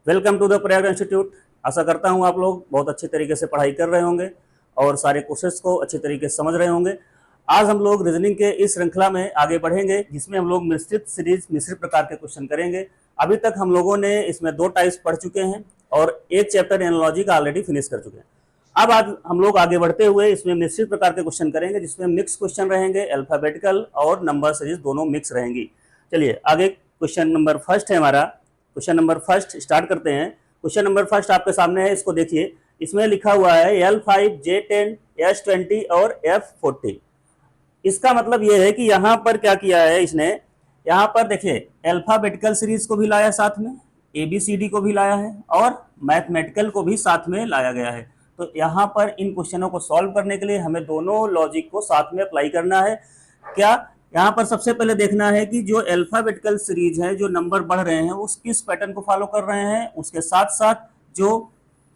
Welcome to the Prayag institute. आशा करता हूँ आप लोग बहुत अच्छे तरीके से पढ़ाई कर रहे होंगे और सारे क्वेश्चंस को अच्छे तरीके से समझ रहे होंगे। आज हम लोग रीजनिंग के इस श्रृंखला में आगे बढ़ेंगे जिसमें हम लोग मिश्रित सीरीज मिश्रित प्रकार के क्वेश्चन करेंगे। अभी तक हम लोगों ने इसमें 2 टाइप्स पढ़ चुके हैं और एक चैप्टर एनालॉजी का ऑलरेडी फिनिश कर चुके हैं। अब आज हम लोग आगे बढ़ते हुए इसमें मिश्रित प्रकार के क्वेश्चन करेंगे जिसमें मिक्स क्वेश्चन रहेंगे, अल्फाबेटिकल और नंबर सीरीज दोनों मिक्स रहेंगी। चलिए आगे क्वेश्चन नंबर फर्स्ट है हमारा। क्वेश्चन नंबर फर्स्ट स्टार्ट करते हैं। क्वेश्चन नंबर फर्स्ट आपके सामने है, इसको देखिए। इसमें लिखा हुआ है L5, J10, S20 और F40। इसका मतलब यह है कि यहां पर क्या किया है इसने, यहां पर देखिए अल्फाबेटिकल सीरीज को भी लाया, साथ में ABCD को भी लाया है और मैथमेटिकल को भी साथ में लाया गया है। तो यहां पर इन क्वेश्चनों को सॉल्व करने के लिए हमें दोनों लॉजिक को साथ में अप्लाई करना है। क्या यहाँ पर सबसे पहले देखना है कि जो अल्फाबेटिकल सीरीज है, जो नंबर बढ़ रहे हैं वो किस पैटर्न को फॉलो कर रहे हैं, उसके साथ साथ जो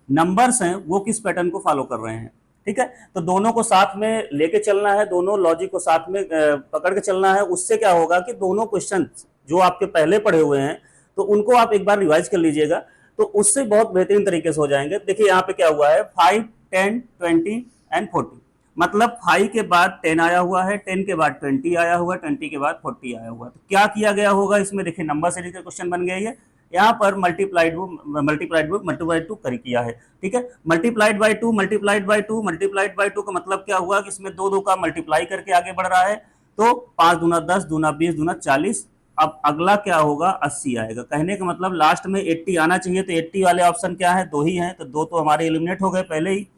नंबर्स हैं वो किस पैटर्न को फॉलो कर रहे हैं। ठीक है, तो दोनों को साथ में लेके चलना है, दोनों लॉजिक को साथ में पकड़ के चलना है। उससे क्या होगा कि दोनों क्वेश्चन जो आपके पहले पढ़े हुए हैं तो उनको आप एक बार रिवाइज कर लीजिएगा, तो उससे बहुत बेहतरीन तरीके से हो जाएंगे। देखिए यहाँ पे क्या हुआ है, 5, 10, 20 एंड 40। मतलब 5 के बाद 10 आया हुआ है, 10 के बाद 20 आया हुआ है, 20 के बाद 40 आया हुआ है। तो क्या किया गया होगा इसमें, देखिए नंबर सीरीज का क्वेश्चन बन गया है। यहाँ पर मल्टीप्लाइड बाई टू कर किया है। ठीक है, मल्टीप्लाइड बाई टू का मतलब क्या हुआ कि इसमें दो का मल्टीप्लाई करके आगे बढ़ रहा है। तो 5 दूना 10, दूना 20, दूना 40। अब अगला क्या होगा, 80 आएगा। कहने का मतलब लास्ट में 80 आना चाहिए। तो 80 वाले ऑप्शन क्या है, 2 ही हैं, तो 2 तो हमारे एलिमिनेट हो गए पहले ही।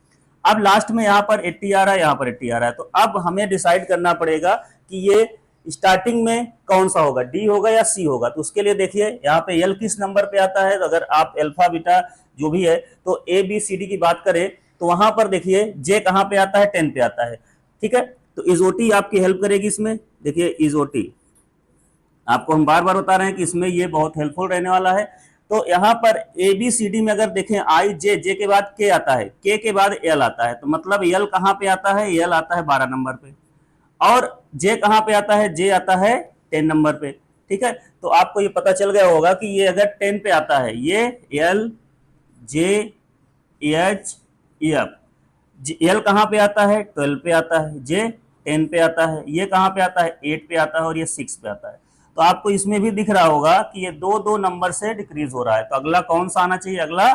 अब लास्ट में यहाँ पर 80 आ रहा है, यहाँ पर 80 आ रहा है। तो अब हमें डिसाइड करना पड़ेगा कि ये स्टार्टिंग में कौन सा होगा, डी होगा या सी होगा। तो उसके लिए देखिए यहाँ पे एल किस नंबर पे आता है। तो अगर आप अल्फा बीटा जो भी है तो ABCD की बात करें तो वहां पर देखिए जे कहाँ पे आता है, 10 पे आता है। ठीक है, तो इजोटी आपकी हेल्प करेगी इसमें। देखिए इजोटी आपको हम बार बार बता रहे हैं कि इसमें ये बहुत हेल्पफुल रहने वाला है। तो यहाँ पर ABCD में अगर देखें जे के बाद के आता है, के बाद एल आता है। तो मतलब एल कहाँ पे आता है, एल आता है 12 नंबर पे, और जे कहाँ पे आता है, जे आता है 10 नंबर पे। ठीक है, तो आपको ये पता चल गया होगा कि ये अगर 10 पे आता है, ये एल, जे, एच, एफ। एल कहाँ पे आता है, 12 पे आता है, जे 10 पे आता है, ये कहाँ पे आता है, 8 पे आता है, और ये 6 पे आता है। तो आपको इसमें भी दिख रहा होगा कि ये दो नंबर से डिक्रीज हो रहा है। तो अगला कौन सा आना चाहिए, अगला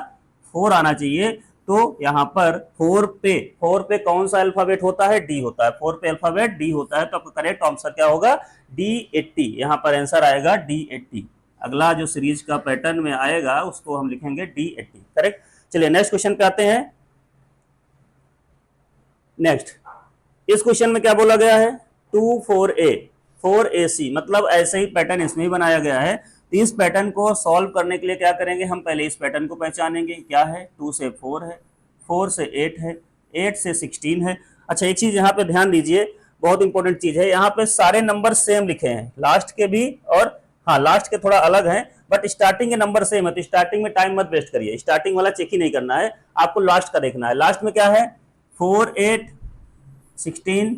4 आना चाहिए। तो यहाँ पर 4 पे कौन सा अल्फाबेट होता है, डी होता है। 4 पे अल्फाबेट डी होता है। तो आपका करेक्ट आंसर क्या होगा, D80। यहाँ पर आंसर आएगा D80। अगला जो सीरीज का पैटर्न में आएगा उसको हम लिखेंगे D80। करेक्ट। चलिए नेक्स्ट क्वेश्चन पे आते हैं। नेक्स्ट इस क्वेश्चन में क्या बोला गया है, 2 4AC, मतलब ऐसे ही पैटर्न इसमें ही बनाया गया है। तो इस पैटर्न को सॉल्व करने के लिए क्या करेंगे, हम पहले इस पैटर्न को पहचानेंगे। क्या है, 2 से 4 है, 4 से 8 है, 8 से 16 है। अच्छा एक चीज यहाँ पे ध्यान दीजिए, बहुत इंपॉर्टेंट चीज है। यहाँ पे सारे नंबर सेम लिखे हैं, लास्ट के भी, और हाँ लास्ट के थोड़ा अलग हैं, बट स्टार्टिंग के नंबर सेम है। तो स्टार्टिंग में टाइम मत वेस्ट करिए, स्टार्टिंग वाला चेक ही नहीं करना है, आपको लास्ट का देखना है। लास्ट में क्या है, 4, 8, 16,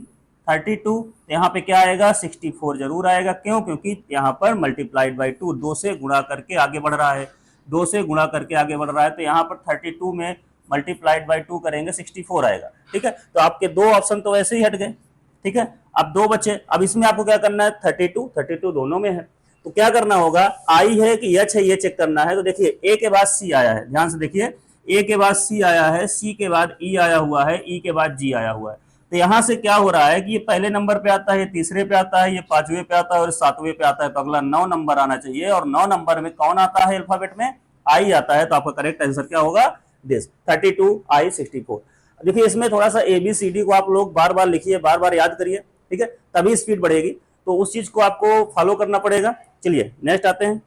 32। यहाँ पे क्या आएगा, 64 जरूर आएगा। क्यों, क्योंकि यहाँ पर मल्टीप्लाइड बाई 2, 2 से गुणा करके आगे बढ़ रहा है, 2 से गुणा करके आगे बढ़ रहा है। तो यहाँ पर 32 में मल्टीप्लाइड बाई 2 करेंगे, 64 आएगा। ठीक है, तो आपके 2 ऑप्शन तो वैसे ही हट गए। ठीक है, अब 2 बचे। अब इसमें आपको क्या करना है, 32 दोनों में है। तो क्या करना होगा, आई है कि एच है, ये चेक करना है। तो देखिए ए के बाद सी आया है, ध्यान से देखिए, ए के बाद सी आया है, सी के बाद ई आया हुआ है, ई के बाद जी आया हुआ है। तो यहां से क्या हो रहा है कि ये पहले नंबर पे आता है, ये तीसरे पे आता है, ये 5वें पे आता है और 7वें पे आता है। तो अगला 9 नंबर आना चाहिए, और 9 नंबर में कौन आता है अल्फाबेट में, आई आता है। तो आपका करेक्ट आंसर क्या होगा, दिस 32I64। देखिए इसमें थोड़ा सा ABCD को आप लोग बार बार लिखिए, बार बार याद करिए। ठीक है, तभी स्पीड बढ़ेगी। तो उस चीज को आपको फॉलो करना पड़ेगा। चलिए नेक्स्ट आते हैं,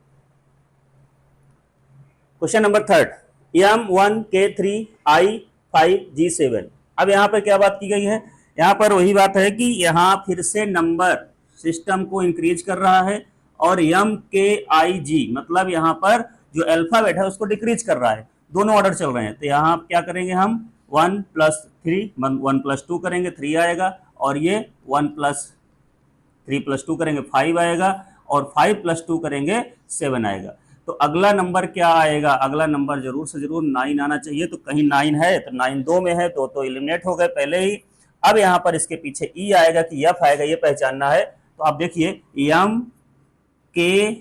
क्वेश्चन नंबर 3, M1K3I5G7। अब यहाँ पर क्या बात की गई है, यहाँ पर वही बात है कि यहाँ फिर से नंबर सिस्टम को इंक्रीज कर रहा है, और MKIG मतलब यहाँ पर जो अल्फाबेट है उसको डिक्रीज कर रहा है। दोनों ऑर्डर चल रहे हैं। तो यहाँ क्या करेंगे हम, 1 + 3, 1 + 2 करेंगे, 3 आएगा, और ये 1 + 3 + 2 करेंगे, 5 आएगा, और 5 + 2 करेंगे, 7 आएगा। तो अगला नंबर क्या आएगा, अगला नंबर जरूर से जरूर 9 आना चाहिए। तो कहीं 9 है तो 9 2 में है तो एलिमिनेट हो गए पहले ही। अब यहाँ पर इसके पीछे ई आएगा कि एफ आएगा, ये पहचानना है। तो आप देखिए एम के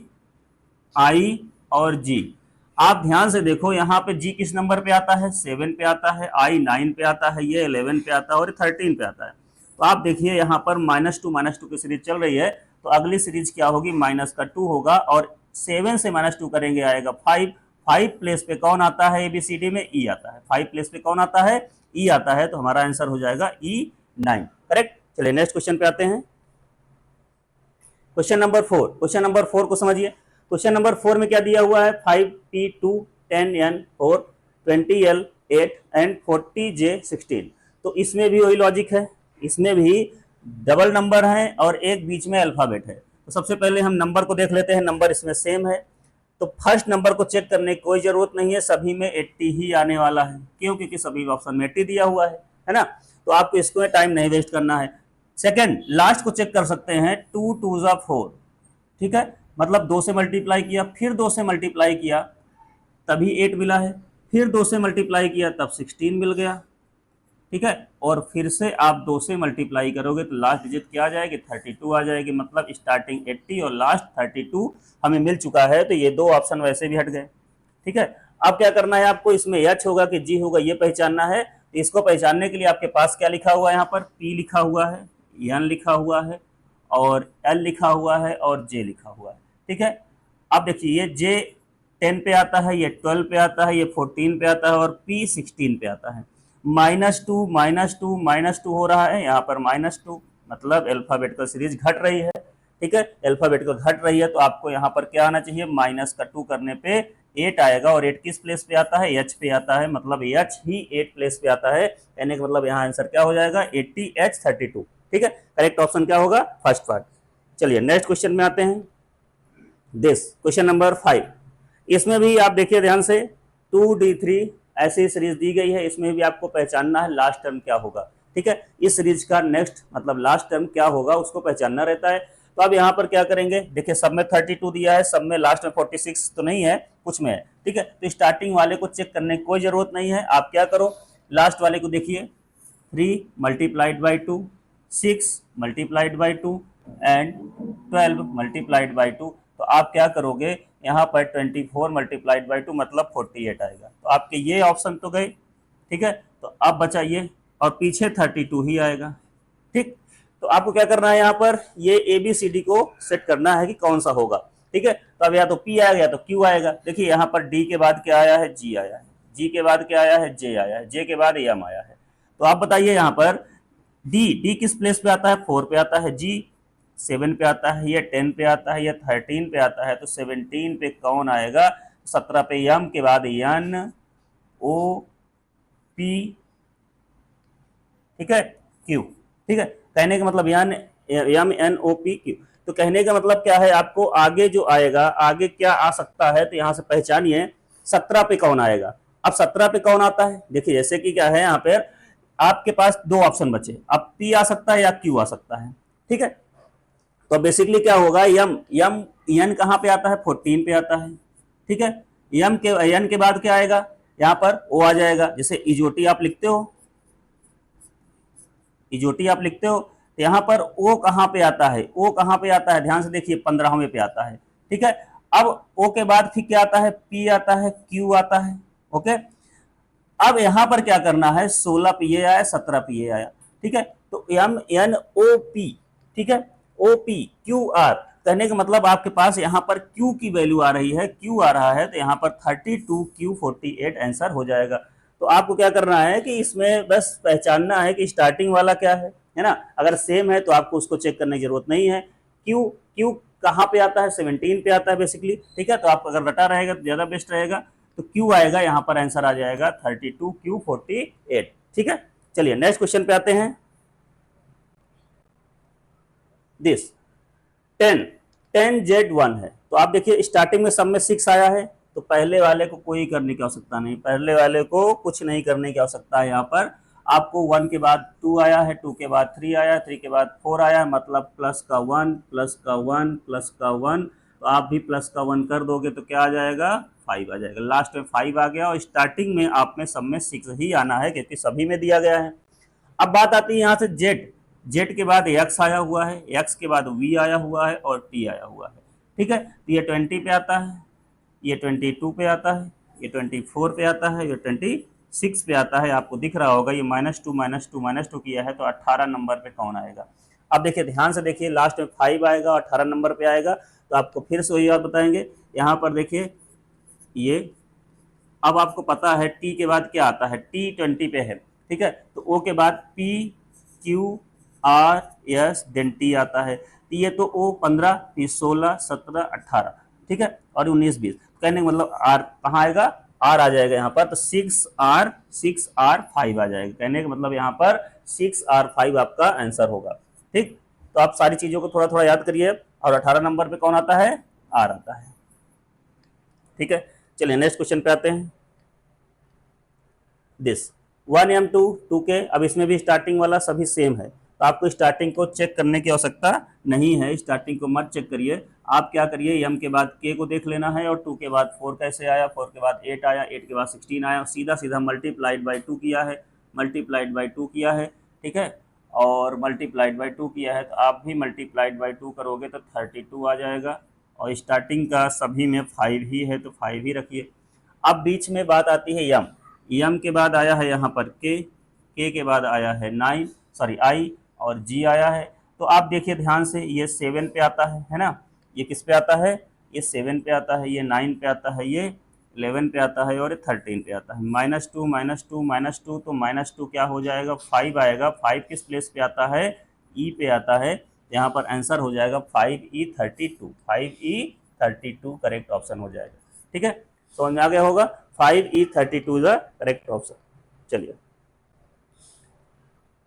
आई और जी, आप ध्यान से देखो यहाँ पे जी किस नंबर पे आता है, 7 पे आता है, आई 9 पे आता है, ये 11 पे आता है और 13 पे आता है। तो आप देखिए यहाँ पर -2 की सीरीज चल रही है, तो अगली सीरीज क्या होगी, -2 होगा और 7 से -2 करेंगे आएगा 5। 5 प्लेस पे कौन आता है एबीसीडी में, ई आता है। 5 प्लेस पे कौन आता है, ई आता है। तो हमारा आंसर हो जाएगा E9, करेक्ट। चलिए नेक्स्ट क्वेश्चन पे आते हैं। क्वेश्चन नंबर 4, क्वेश्चन नंबर 4 को समझिए। क्वेश्चन नंबर 4 में क्या दिया हुआ है, 5P2 10N4 20L8 and 40J16। तो इसमें भी वही लॉजिक है, इसमें भी डबल नंबर है और एक बीच में अल्फाबेट है। तो सबसे पहले हम नंबर को देख लेते हैं, नंबर इसमें सेम है। तो फर्स्ट नंबर को चेक करने की कोई जरूरत नहीं है, सभी में 80 ही आने वाला है। क्यों, क्योंकि सभी ऑप्शन में 80 दिया हुआ है ना। तो आपको इसको टाइम नहीं वेस्ट करना है। सेकंड, लास्ट को चेक कर सकते हैं, 2 2 4, ठीक है, मतलब 2 से मल्टीप्लाई किया, फिर 2 से मल्टीप्लाई किया तभी 8 मिला है, फिर 2 से मल्टीप्लाई किया तब 16 मिल गया, ठीक है, और फिर से आप 2 से मल्टीप्लाई करोगे तो लास्ट डिजिट क्या आ जाएगी, 32 आ जाएगी। मतलब स्टार्टिंग 80 और लास्ट 32 हमें मिल चुका है। तो ये दो ऑप्शन वैसे भी हट गए, ठीक है। अब क्या करना है आपको, इसमें एच होगा कि जी होगा ये पहचानना है। इसको पहचानने के लिए आपके पास क्या लिखा हुआ है, यहाँ पर पी लिखा हुआ है, एन लिखा हुआ है और एल लिखा हुआ है और जे लिखा हुआ है, ठीक है। अब देखिए ये जे 10 पे आता है, ये 12 पे आता है, ये 14 पे आता है और पी 16 पे आता है। -2 -2 -2 हो रहा है, यहाँ पर -2, मतलब अल्फाबेटिकल सीरीज घट रही है, ठीक है। अल्फाबेटिकल घट रही है तो आपको यहाँ पर क्या आना चाहिए, -2 करने पे 8 आएगा। और 8 किस प्लेस पे आता है, एच पे आता है, मतलब एच ही 8 प्लेस पे आता है। यानी कि मतलब यहाँ आंसर क्या हो जाएगा, 80H32, ठीक है। करेक्ट ऑप्शन क्या होगा, फर्स्ट पार्ट। चलिए नेक्स्ट क्वेश्चन में आते हैं। दिस क्वेश्चन नंबर 5, इसमें भी आप देखिए ध्यान से, 2D3 ऐसी सीरीज दी गई है। इसमें भी आपको पहचानना है लास्ट टर्म क्या होगा, ठीक है। इस सीरीज का नेक्स्ट मतलब लास्ट टर्म क्या होगा उसको पहचानना रहता है। तो अब यहाँ पर क्या करेंगे, देखिए सब में 32 दिया है, सब में लास्ट में 46 तो नहीं है, कुछ में है, ठीक है। तो स्टार्टिंग वाले को चेक करने की कोई जरूरत नहीं है। आप क्या करो, लास्ट वाले को देखिए, 3 multiplied by 2, 6 multiplied by 2 and 12 multiplied by 2। तो आप क्या करोगे, यहाँ पर 24 मल्टीप्लाइड बाई 2 मतलब 48 आएगा। तो आपके ये ऑप्शन तो गए, ठीक है। तो अब बचा ये और पीछे 32 ही आएगा, ठीक। तो आपको क्या करना है, यहाँ पर ये ABCD को सेट करना है कि कौन सा होगा, ठीक है। तो अब या तो P आएगा या तो Q आएगा। देखिए यहाँ पर D के बाद क्या आया है, G आया है, G के बाद क्या आया है, J आया है, J के बाद M आया है। तो आप बताइए यहाँ पर D किस प्लेस पे आता है, 4 पे आता है, G 7 पे आता है, ये 10 पे आता है, ये 13 पे आता है। तो 17 पे कौन आएगा, 17 पे M के बाद NOP, ठीक है, Q, ठीक है। कहने का मतलब MNOPQ। तो कहने का मतलब क्या है, आपको आगे जो आएगा, आगे क्या आ सकता है, तो यहाँ से पहचानिए 17 पे कौन आएगा। अब 17 पे कौन आता है, देखिए जैसे कि क्या है, यहाँ पे आपके पास दो ऑप्शन बचे, अब P आ सकता है या Q आ सकता है, ठीक है। तो बेसिकली क्या होगा, N कहाँ पे आता है, 14 पे आता है, ठीक है। N के बाद क्या आएगा, यहाँ पर O आ जाएगा। जैसे इजोटी आप लिखते हो, इजोटी आप लिखते हो, तो यहाँ पर O कहाँ पे आता है, O कहाँ पे आता है, ध्यान से देखिए 15वें पे आता है, ठीक है। अब O के बाद फिर क्या आता है, P आता है, Q आता है, ओके। अब यहाँ पर क्या करना है, 16 पे ये आया, 17 पे ये आया, ठीक है। तो MNOP, ठीक है, OPQR, कहने का मतलब आपके पास यहाँ पर Q की वैल्यू आ रही है, Q आ रहा है, तो यहाँ पर 32Q48 आंसर हो जाएगा। तो आपको क्या करना है कि इसमें बस पहचानना है कि स्टार्टिंग वाला क्या है ना। अगर सेम है तो आपको उसको चेक करने की जरूरत नहीं है। Q कहाँ पे आता है, 17 पे आता है बेसिकली, ठीक है। तो आप अगर रटा रहेगा तो ज्यादा बेस्ट रहेगा। तो Q आएगा, यहाँ पर आंसर आ जाएगा 32Q48, ठीक है। चलिए नेक्स्ट क्वेश्चन पे आते हैं। दिस 10Z1 है। तो आप देखिए स्टार्टिंग में सब में 6 आया है, तो पहले वाले को कोई करने की आवश्यकता नहीं, पहले वाले को कुछ नहीं करने की आवश्यकता है। यहाँ पर आपको 1 के बाद 2 आया है, 2 के बाद 3 आया, 3 के बाद 4 आया, मतलब प्लस का 1 प्लस का 1 प्लस का 1 तो आप भी प्लस का 1 कर दोगे तो क्या आ जाएगा, 5 आ जाएगा। लास्ट में 5 आ गया और स्टार्टिंग में आप में सब में 6 ही आना है क्योंकि सभी में दिया गया है। अब बात आती है यहाँ से जेड, जेड के बाद एक्स आया हुआ है, एक्स के बाद वी आया हुआ है और टी आया हुआ है। ठीक है, तो ये 20 पे आता है, ये 22 पे आता है, ये 24 पे आता है, ये 26 पे आता है। आपको दिख रहा होगा ये -2 किया है तो 18 नंबर पे कौन आएगा। अब देखिए ध्यान से देखिए, लास्ट में 5 आएगा और 18 नंबर पे आएगा। तो आपको फिर से वही बात बताएंगे, यहाँ पर देखिए ये, अब आपको पता है टी के बाद क्या आता है, टी 20 पे है। ठीक है, तो ओ के बाद P Q R S then T आता है। तो ये तो ओ 15, पी 16, 17, 18, ठीक है, और 19, 20। कहने का मतलब आर कहाँ आएगा, आर आ जाएगा यहाँ पर। तो 6R 5 आ जाएगा। कहने का मतलब यहाँ पर 6R 5 आपका आंसर होगा। ठीक, तो आप सारी चीजों को थोड़ा थोड़ा याद करिए। और 18 नंबर पे कौन आता है, आर आता है। ठीक है, चलिए नेक्स्ट क्वेश्चन पे आते हैं। This 1M2 2K। अब इसमें भी स्टार्टिंग वाला सभी सेम है, तो आपको स्टार्टिंग को चेक करने की आवश्यकता नहीं है। स्टार्टिंग को मत चेक करिए, आप क्या करिए, m के बाद k को देख लेना है और 2 के बाद 4 कैसे आया, 4 के बाद 8 आया, 8 के बाद 16 आया, सीधा सीधा मल्टीप्लाइड बाई 2 किया है, मल्टीप्लाइड बाई 2 किया है। ठीक है, और मल्टीप्लाइड बाई 2 किया है तो आप भी मल्टीप्लाइड बाई 2 करोगे तो 32 आ जाएगा। और स्टार्टिंग का सभी में 5 ही है तो 5 ही रखिए। अब बीच में बात आती है यम, यम के बाद आया है यहाँ पर के के बाद आया है आई और जी आया है। तो आप देखिए ध्यान से, ये 7 पे आता है ना, ये किस पे आता है, ये 7 पे आता है, ये 9 पे आता है, ये 11 पे आता है और ये 13 पे आता है। -2 -2 -2, तो -2 क्या हो जाएगा, 5 आएगा। 5 किस प्लेस पे आता है, ई पे आता है। यहाँ पर आंसर हो जाएगा 5E32, 5E32 करेक्ट ऑप्शन हो जाएगा। ठीक है, समझ में आ गया होगा, 5E32 द करेक्ट ऑप्शन। चलिए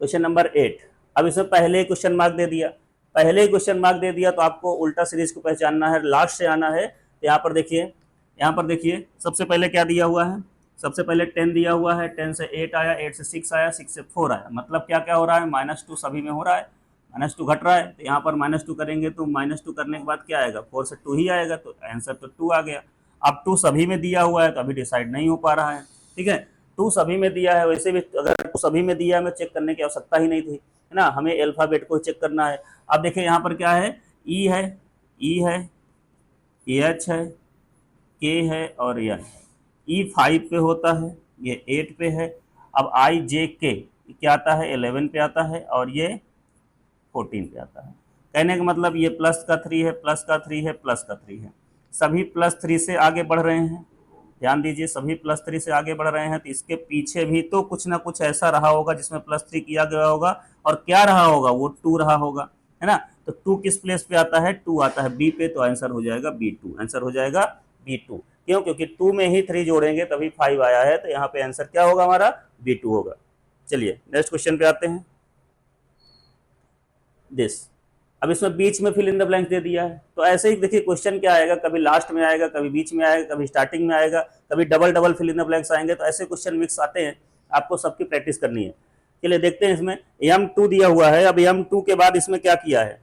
क्वेश्चन नंबर 8। अब इसमें पहले क्वेश्चन मार्क दे दिया, पहले क्वेश्चन मार्क दे दिया तो आपको उल्टा सीरीज को पहचानना है, लास्ट से आना है। तो यहाँ पर देखिए, यहाँ पर देखिए सबसे पहले क्या दिया हुआ है, सबसे पहले 10 दिया हुआ है, 10 से 8 आया, 8 से 6 आया, 6 से 4 आया। मतलब क्या क्या हो रहा है, -2 सभी में हो रहा है, -2 घट रहा है। तो यहाँ पर -2 करेंगे तो -2 करने के बाद क्या आएगा, 4 से 2 ही आएगा, तो आंसर तो 2 आ गया। अब 2 सभी में दिया हुआ है तो अभी डिसाइड नहीं हो पा रहा है। ठीक है, 2 सभी में दिया है, वैसे भी अगर 2 सभी में दिया है, हमें चेक करने की आवश्यकता ही नहीं थी, है ना, हमें अल्फाबेट को चेक करना है। अब देखिए यहाँ पर क्या है, ई है, ई है, एच है, के है और एन है। ई 5 पे होता है, ये 8 पे है। अब आई जे के क्या आता है, 11 पे आता है और ये 14 पे आता है। कहने का मतलब ये प्लस का 3 है, प्लस का 3 है, प्लस का 3 है, सभी +3 से आगे बढ़ रहे हैं। ध्यान दीजिए, सभी +3 से आगे बढ़ रहे हैं, तो इसके पीछे भी तो कुछ ना कुछ ऐसा रहा होगा जिसमें +3 किया गया होगा, और क्या रहा होगा, वो 2 रहा होगा, है ना। तो 2 किस प्लेस पे आता है, 2 आता है बी पे, तो आंसर हो जाएगा B2, आंसर हो जाएगा B2। क्यों, क्योंकि 2 में ही 3 जोड़ेंगे तभी 5 आया है, तो यहाँ पे आंसर क्या होगा हमारा, B2 होगा। चलिए नेक्स्ट क्वेश्चन पे आते हैं। दिस, अब इसमें बीच में फिल इन द ब्लैंक दे दिया है, तो ऐसे ही देखिए क्वेश्चन क्या आएगा, कभी लास्ट में आएगा, कभी बीच में आएगा, कभी स्टार्टिंग में आएगा, कभी double double fill in the blanks आएंगे। तो ऐसे क्वेश्चन मिक्स आते हैं, आपको सबकी प्रैक्टिस करनी है। चलिए देखते हैं, इसमें M2 दिया हुआ है। अब M2 के बाद इसमें क्या किया है,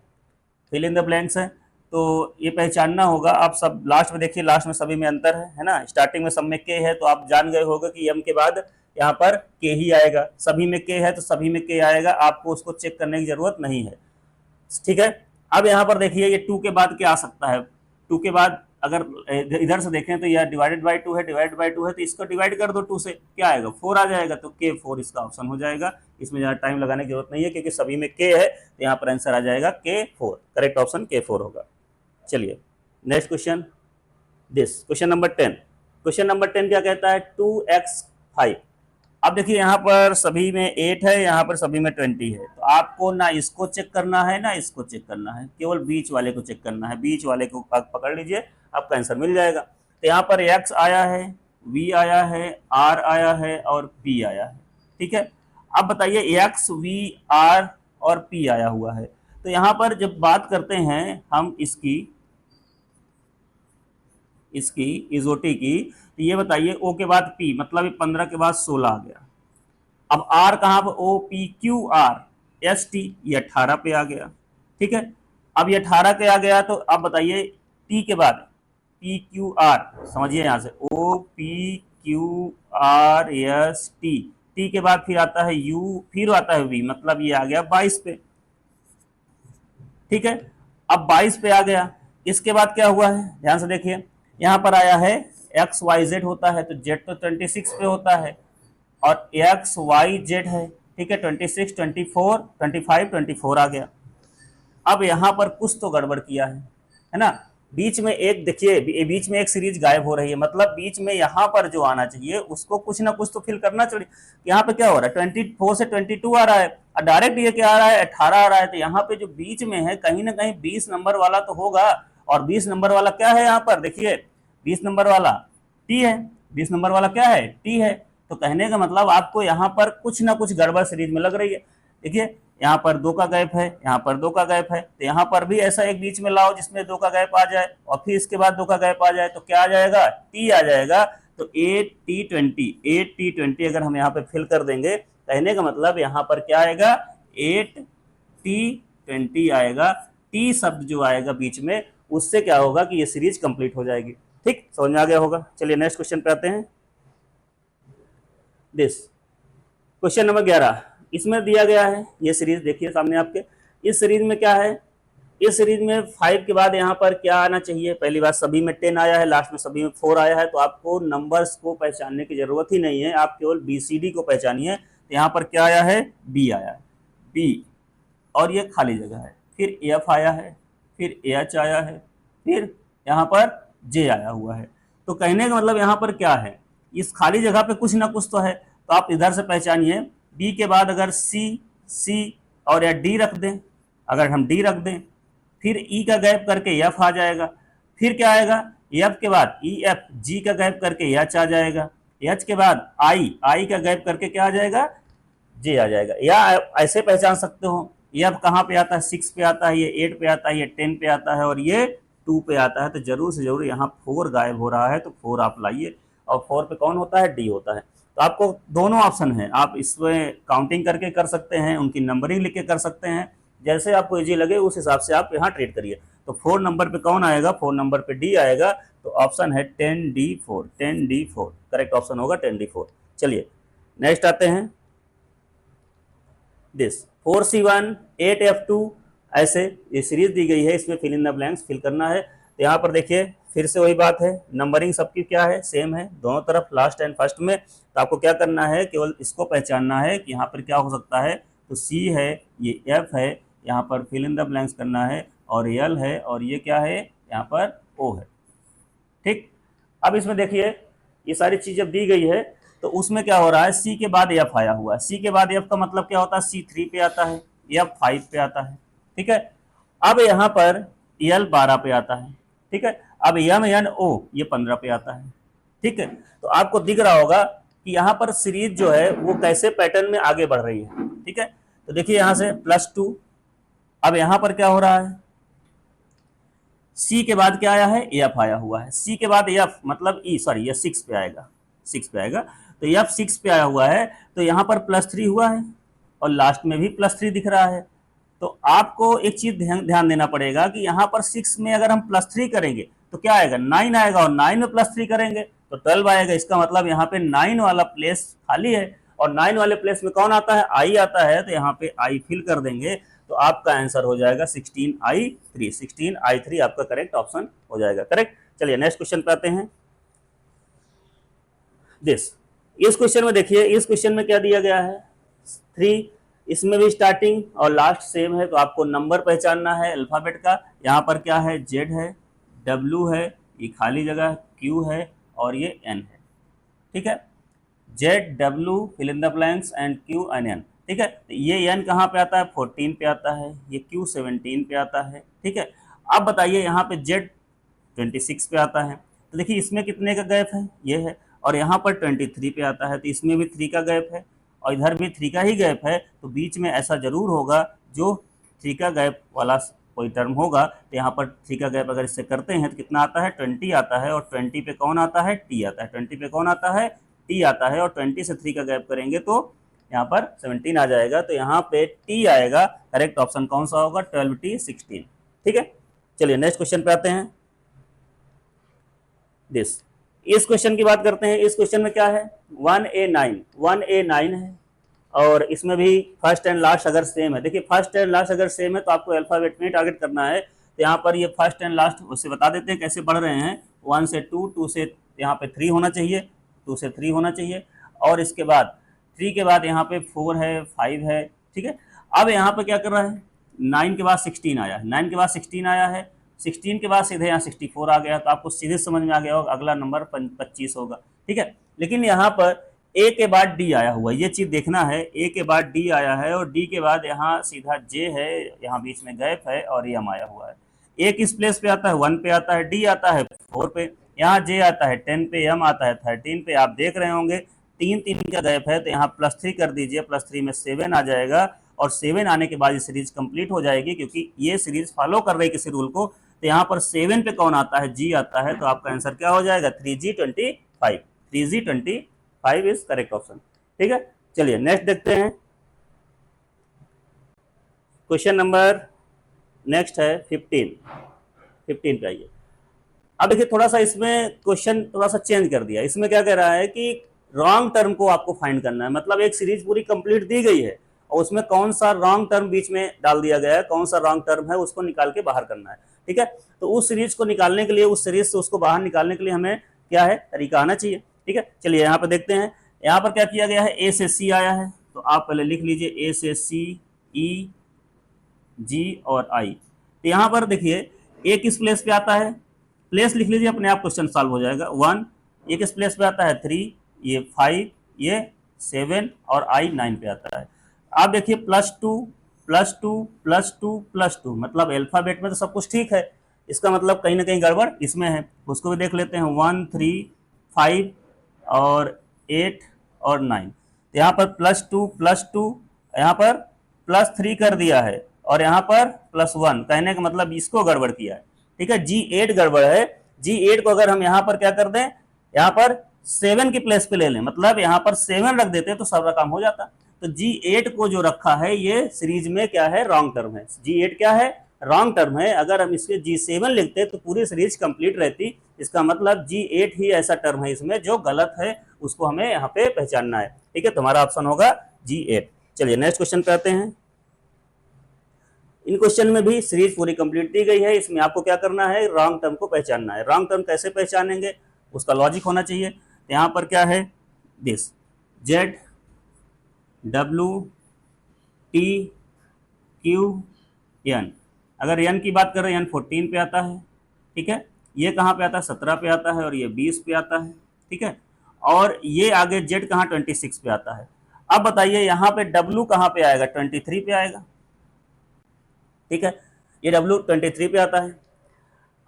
फिल इन द ब्लैंक्स है, तो ये पहचानना होगा। आप सब लास्ट में देखिए, लास्ट में सभी में अंतर है ना, स्टार्टिंग में सब में के है, तो आप जान गए होगा कि M के बाद यहाँ पर के ही आएगा, सभी में के है तो सभी में के आएगा, आपको उसको चेक करने की जरूरत नहीं है। ठीक है, अब यहाँ पर देखिए ये 2 के बाद क्या आ सकता है, 2 के बाद अगर इधर से देखें तो यह डिवाइडेड बाई 2 है, डिवाइडेड बाई 2 है, तो इसको डिवाइड कर दो 2 से, क्या आएगा, 4 आ जाएगा, तो K4 इसका ऑप्शन हो जाएगा। इसमें ज़्यादा टाइम लगाने की जरूरत नहीं है क्योंकि सभी में K है, तो यहाँ पर आंसर आ जाएगा K4, करेक्ट ऑप्शन K4 होगा। चलिए next question, this question number 10। Question number 10 क्या कहता है, 2x5। अब देखिए यहाँ पर सभी में 8 है, यहाँ पर सभी में 20 है, तो आपको ना इसको चेक करना है ना इसको चेक करना है, केवल बीच वाले को चेक करना है। बीच वाले को पकड़ लीजिए, आपका आंसर मिल जाएगा। तो यहाँ पर x आया है, v आया है, r आया है और p आया है। ठीक है, अब बताइए x, v, r और p आया हुआ है। तो यहाँ पर जब बात करते हैं हम इसकी इजोटी की, तो ये बताइए ओ के बाद पी, मतलब 15 के बाद 16 आ गया। अब आर कहाँ पर, O P Q R S T, ये 18 पे आ गया। ठीक है, अब ये 18 पे आ गया, तो अब बताइए टी के बाद पी क्यू आर, समझिए यहाँ से OPQRST, टी के बाद फिर आता है यू, फिर आता है वी, मतलब ये आ गया 22 पे। ठीक है, अब 22 पे आ गया। इसके बाद क्या हुआ है, ध्यान से देखिए, यहाँ पर आया है XYZ होता है, तो Z तो 26 पे होता है, और XYZ है, ठीक है, 26, 24, 25, 24 आ गया। अब यहाँ पर कुछ तो गड़बड़ किया है ना, बीच में एक देखिए, बीच में एक सीरीज गायब हो रही है, मतलब बीच में यहाँ पर जो आना चाहिए उसको कुछ ना कुछ तो फिल करना चाहिए। यहाँ पे क्या हो रहा है, 24 से 22 आ रहा है, और डायरेक्ट ये क्या आ रहा है, 18 आ रहा है, तो यहाँ पे जो बीच में है कहीं ना कहीं 20 नंबर वाला तो होगा, और 20 नंबर वाला क्या है, यहाँ पर देखिए 20 नंबर वाला टी है, 20 नंबर वाला क्या है, टी है। तो कहने का मतलब आपको यहाँ पर कुछ ना कुछ गड़बड़ सीरीज में लग रही है। देखिए यहाँ पर 2 का गैप है, यहाँ पर 2 का गैप है, तो यहाँ पर भी ऐसा एक बीच में लाओ जिसमें 2 का गैप आ जाए, और फिर इसके बाद 2 का गैप आ जाए, तो क्या आ जाएगा, टी आ जाएगा। तो 8T20 अगर हम यहाँ पे फिल कर देंगे, कहने का मतलब यहाँ पर क्या आएगा, 8T20 आएगा। टी शब्द जो आएगा बीच में, उससे क्या होगा कि ये सीरीज कंप्लीट हो जाएगी। ठीक, समझ में आ गया होगा। चलिए नेक्स्ट क्वेश्चन पे आते हैं। दिस क्वेश्चन नंबर 11, इसमें दिया गया है ये सीरीज, देखिए सामने आपके, इस सीरीज में क्या है, इस सीरीज में 5 के बाद यहाँ पर क्या आना चाहिए, पहली बात सभी में 10 आया है, लास्ट में सभी में 4 आया है, तो आपको नंबर्स को पहचानने की जरूरत ही नहीं है, आप केवल BCD को पहचानिए। तो यहाँ पर क्या आया है, बी आया है, बी, और ये खाली जगह है, फिर एफ आया है, फिर एच आया है, फिर यहाँ पर जे आया हुआ है। तो कहने का मतलब यहाँ पर क्या है, इस खाली जगह पे कुछ ना कुछ तो है, तो आप इधर से पहचानिए। बी के बाद अगर सी और या डी रख दें, अगर हम डी रख दें, फिर ई का गैप करके एफ आ जाएगा, फिर क्या आएगा, एफ के बाद ई एफ, जी का गैप करके एच आ जाएगा, एच के बाद आई का गैप करके क्या आ जाएगा, जे आ जाएगा। या ऐसे पहचान सकते हो, ये अब कहाँ पे आता है, 6 पे आता है, ये 8 पे आता है, ये 10 पे आता है, और ये 2 पे आता है। तो जरूर से जरूर यहाँ 4 गायब हो रहा है, तो 4 आप लाइए, और 4 पे कौन होता है, डी होता है। तो आपको दोनों ऑप्शन है, आप इसमें काउंटिंग करके कर सकते हैं, उनकी नंबरिंग लिख के कर सकते हैं, जैसे आपको इजी लगे उस हिसाब से आप यहाँ ट्रीट करिए। तो 4 नंबर पे कौन आएगा, 4 नंबर पे डी आएगा, तो ऑप्शन है 10D4, 10D4 करेक्ट ऑप्शन होगा, 10D4। चलिए नेक्स्ट आते हैं, दिस 4C1 8F2, ऐसे ये सीरीज दी गई है, इसमें fill in the blanks fill करना है। तो यहाँ पर देखिए फिर से वही बात है, नंबरिंग सबकी क्या है, सेम है दोनों तरफ, लास्ट एंड फर्स्ट में। तो आपको क्या करना है, केवल इसको पहचानना है कि यहाँ पर क्या हो सकता है, तो सी है, ये एफ है, यहाँ पर फिल इन द ब्लैंक्स करना है, और एल है, और ये क्या है, यहाँ पर ओ है। ठीक, अब इसमें देखिए ये सारी चीज जब दी गई है, तो उसमें क्या हो रहा है, सी के बाद एफ आया हुआ है, सी के बाद एफ का मतलब क्या होता है, C3 पे आता है, एफ 5 पे आता है। ठीक है, अब यहाँ पर एल 12 पे आता है। ठीक है, अब एम एन ओ ये 15 पे आता है। ठीक है, तो आपको दिख रहा होगा कि यहाँ पर सीरीज जो है वो कैसे पैटर्न में आगे बढ़ रही है। ठीक है, तो देखिए यहाँ से +2, अब यहाँ पर क्या हो रहा है, सी के बाद क्या आया है, एफ आया हुआ है, सी के बाद एफ मतलब ई, सॉरी ये 6 पे आएगा, 6 पे आएगा, तो एफ 6 पे आया हुआ है, तो यहाँ पर +3 हुआ है, और लास्ट में भी +3 दिख रहा है। तो आपको एक चीज ध्यान देना पड़ेगा कि यहाँ पर 6 में अगर हम +3 करेंगे तो क्या आएगा, 9 आएगा, और 9 में +3 करेंगे तो 12 आएगा। इसका मतलब यहाँ पे 9 वाला प्लेस खाली है, और 9 वाले प्लेस में कौन आता है, आई आता है, तो यहाँ पे आई फिल कर देंगे, तो आपका आंसर हो जाएगा 16I3, 16I3 आपका करेक्ट ऑप्शन हो जाएगा, करेक्ट। चलिए नेक्स्ट क्वेश्चन पे आते हैं। दिस, इस क्वेश्चन में देखिए, इस क्वेश्चन में क्या दिया गया है, 3, इसमें भी स्टार्टिंग और लास्ट सेम है, तो आपको नंबर पहचानना है अल्फाबेट का। यहाँ पर क्या है, जेड है, डब्ल्यू है, ये खाली जगह क्यू है, और ये एन है। ठीक है, Z W fill in the blanks and Q and N. ठीक है, तो ये एन कहाँ पे आता है, 14 पे आता है, ये क्यू 17 पे आता है। ठीक है, अब बताइए यहाँ पे जेड 26 पे आता है, तो देखिए इसमें कितने का गैप है, ये है, और यहाँ पर 23 पे आता है, तो इसमें भी 3 का गैप है, और इधर भी 3 का ही गैप है। तो बीच में ऐसा जरूर होगा जो 3 का गैप वाला कोई टर्म होगा। तो यहाँ पर 3 का गैप अगर इससे करते हैं तो कितना आता है, 20 आता है, और 20 पे कौन आता है, टी आता है, 20 पे कौन आता है, टी आता है, और 20 से 3 का गैप करेंगे तो यहाँ पर 17 आ जाएगा। तो यहाँ पे टी आएगा, करेक्ट ऑप्शन कौन सा होगा, 12T 16। ठीक है, चलिए नेक्स्ट क्वेश्चन पे आते हैं। दिस। इस क्वेश्चन की बात करते हैं। इस क्वेश्चन में क्या है, 1A9 है और इसमें भी फर्स्ट एंड लास्ट अगर सेम है, देखिए फर्स्ट एंड लास्ट अगर सेम है तो आपको अल्फाबेट में टारगेट करना है। तो यहाँ पर ये फर्स्ट एंड लास्ट उससे बता देते हैं कैसे बढ़ रहे हैं। 1 से 2, 2 से यहाँ पे 3 होना चाहिए, 2 से 3 होना चाहिए, और इसके बाद 3 के बाद यहाँ पे 4 है, 5 है, ठीक है। अब यहाँ पे क्या कर रहा है, 9 के बाद 16 आया है, 9 के बाद 16 आया है, 16 के बाद सीधे यहाँ 64 आ गया, तो आपको सीधे समझ में आ गया होगा अगला नंबर 25 होगा, ठीक है। लेकिन यहाँ पर ए के बाद डी आया हुआ, ये चीज देखना है, ए के बाद डी आया है और डी के बाद यहाँ सीधा जे है, यहाँ बीच में गैप है और एम आया हुआ है। ए किस प्लेस पे आता है, 1 पे आता है, डी आता है 4 पे, यहाँ जे आता है 10 पे, एम आता है 13 पे। आप देख रहे होंगे 3 का गैप है, तो यहाँ +3 कर दीजिए, +3 में 7 आ जाएगा और 7 आने के बाद ये सीरीज कंप्लीट हो जाएगी, क्योंकि ये सीरीज फॉलो कर रही है किसी रूल को। तो यहाँ पर 7 पे कौन आता है, जी आता है, तो आपका आंसर क्या हो जाएगा, 3G25, 3G25 is correct option, ठीक है। चलिए नेक्स्ट देखते हैं। क्वेश्चन नंबर नेक्स्ट है 15 पे आइए। अब देखिए थोड़ा सा इसमें क्वेश्चन थोड़ा सा चेंज कर दिया। इसमें क्या कह रहा है कि रॉन्ग टर्म को आपको फाइंड करना है, मतलब एक सीरीज पूरी कंप्लीट दी गई है और उसमें कौन सा रॉन्ग टर्म बीच में डाल दिया गया है, कौन सा रॉन्ग टर्म है उसको निकाल के बाहर करना है, ठीक है। तो उस सीरीज को निकालने के लिए, उस सीरीज से उसको बाहर निकालने के लिए हमें क्या है, तरीका आना चाहिए, ठीक है। चलिए यहाँ पर देखते हैं। यहाँ पर क्या किया गया है, ए से सी आया है, तो आप पहले लिख लीजिए ए से सी, ई, जी और आई। तो यहाँ पर देखिए ए किस प्लेस पे आता है, प्लेस लिख लीजिए, अपने आप क्वेश्चन सॉल्व हो जाएगा। 1, ये किस प्लेस पे आता है, 3, ये 5, ये 7 और आई 9 पे आता है। आप देखिए +2 +2 +2 +2, मतलब अल्फाबेट में तो सब कुछ ठीक है, इसका मतलब कहीं ना कहीं गड़बड़ इसमें है, उसको भी देख लेते हैं। 1, 3, 5 और 8 और 9। तो यहाँ पर +2 यहाँ पर +3 कर दिया है और यहाँ पर +1, कहने का मतलब इसको गड़बड़ किया है, ठीक है। G8 गड़बड़ है। G8 को अगर हम यहाँ पर क्या कर दें, यहाँ पर 7 की प्लेस पे ले लें, मतलब यहाँ पर 7 रख देते तो सारा काम हो जाता। तो G8 को जो रखा है ये सीरीज में क्या है, रॉन्ग टर्म है। G8 क्या है, रॉन्ग टर्म है। अगर हम इसके G7 लिखते तो पूरी सीरीज कंप्लीट रहती। इसका मतलब G8 ही ऐसा टर्म है इसमें जो गलत है, उसको हमें यहाँ पे पहचानना है, ठीक है। तुम्हारा ऑप्शन होगा G8। चलिए नेक्स्ट क्वेश्चन पे आते हैं। इन क्वेश्चन में भी सीरीज पूरी कंप्लीट दी गई है, इसमें आपको क्या करना है, रॉन्ग टर्म को पहचानना है। रॉन्ग टर्म कैसे पहचानेंगे, उसका लॉजिक होना चाहिए। तो यहाँ पर क्या है, this Z W T Q N। अगर N की बात करें, N 14 पे आता है, ठीक है। ये कहाँ पे आता है, 17 पे आता है और ये 20 पे आता है, ठीक है। और ये आगे Z कहाँ, 26 पे आता है। अब बताइए यहाँ पे W कहाँ पे आएगा, 23 पे आएगा, ठीक है। ये W 23 पे आता है।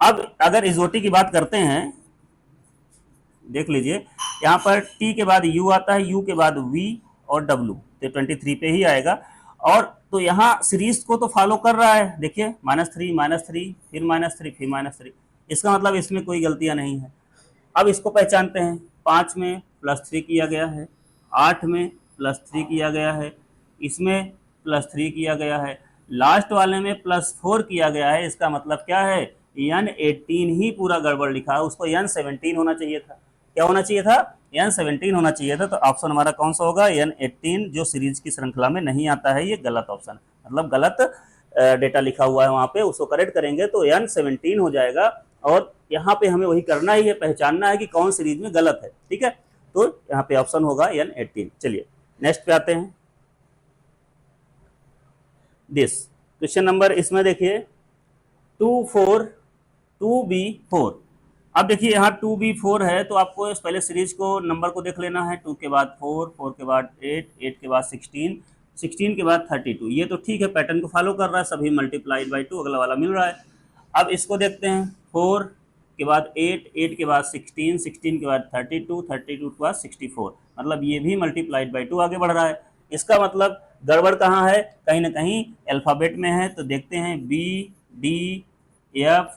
अब अगर इजोटी की बात करते हैं, देख लीजिए यहाँ पर T के बाद U आता है, U के बाद V और W, तो 23 पे ही आएगा। और तो यहाँ सीरीज को तो फॉलो कर रहा है, देखिए -3 फिर -3 फिर -3, इसका मतलब इसमें कोई गलतियां नहीं है। अब इसको पहचानते हैं। 5 में +3 किया गया है, 8 में +3 किया गया है, इसमें +3 किया गया है, लास्ट वाले में +4 किया गया है। इसका मतलब क्या है, N18 ही पूरा गड़बड़ लिखा है, उसको N17 होना चाहिए था। क्या होना चाहिए था, N17 होना चाहिए था। तो ऑप्शन हमारा कौन सा होगा, N18, जो सीरीज की श्रृंखला में नहीं आता है, ये गलत ऑप्शन, मतलब गलत डेटा लिखा हुआ है वहाँ पे, उसको करेक्ट करेंगे तो N17 हो जाएगा। और यहाँ पे हमें वही करना ही है, पहचानना है कि कौन सीरीज में गलत है, ठीक है। तो यहाँ पे ऑप्शन होगा N18। चलिए नेक्स्ट पे आते हैं। दिस क्वेश्चन नंबर, इसमें देखिए 2B4। अब देखिए यहाँ 2B4 है, तो आपको पहले सीरीज को नंबर को देख लेना है। 2 के बाद 4, 4 के बाद 8, 8 के बाद 16, 16 के बाद 32। ये तो ठीक है, पैटर्न को फॉलो कर रहा है, सभी मल्टीप्लाइड बाई 2, अगला वाला मिल रहा है। अब इसको देखते हैं, 4 के बाद 8, 8 के बाद 16, 16 के बाद 32, 32 के बाद 64, मतलब ये भी मल्टीप्लाइड बाई 2 आगे बढ़ रहा है। इसका मतलब गड़बड़ कहाँ है, कहीं ना कहीं अल्फ़ाबेट में है। तो देखते हैं B D F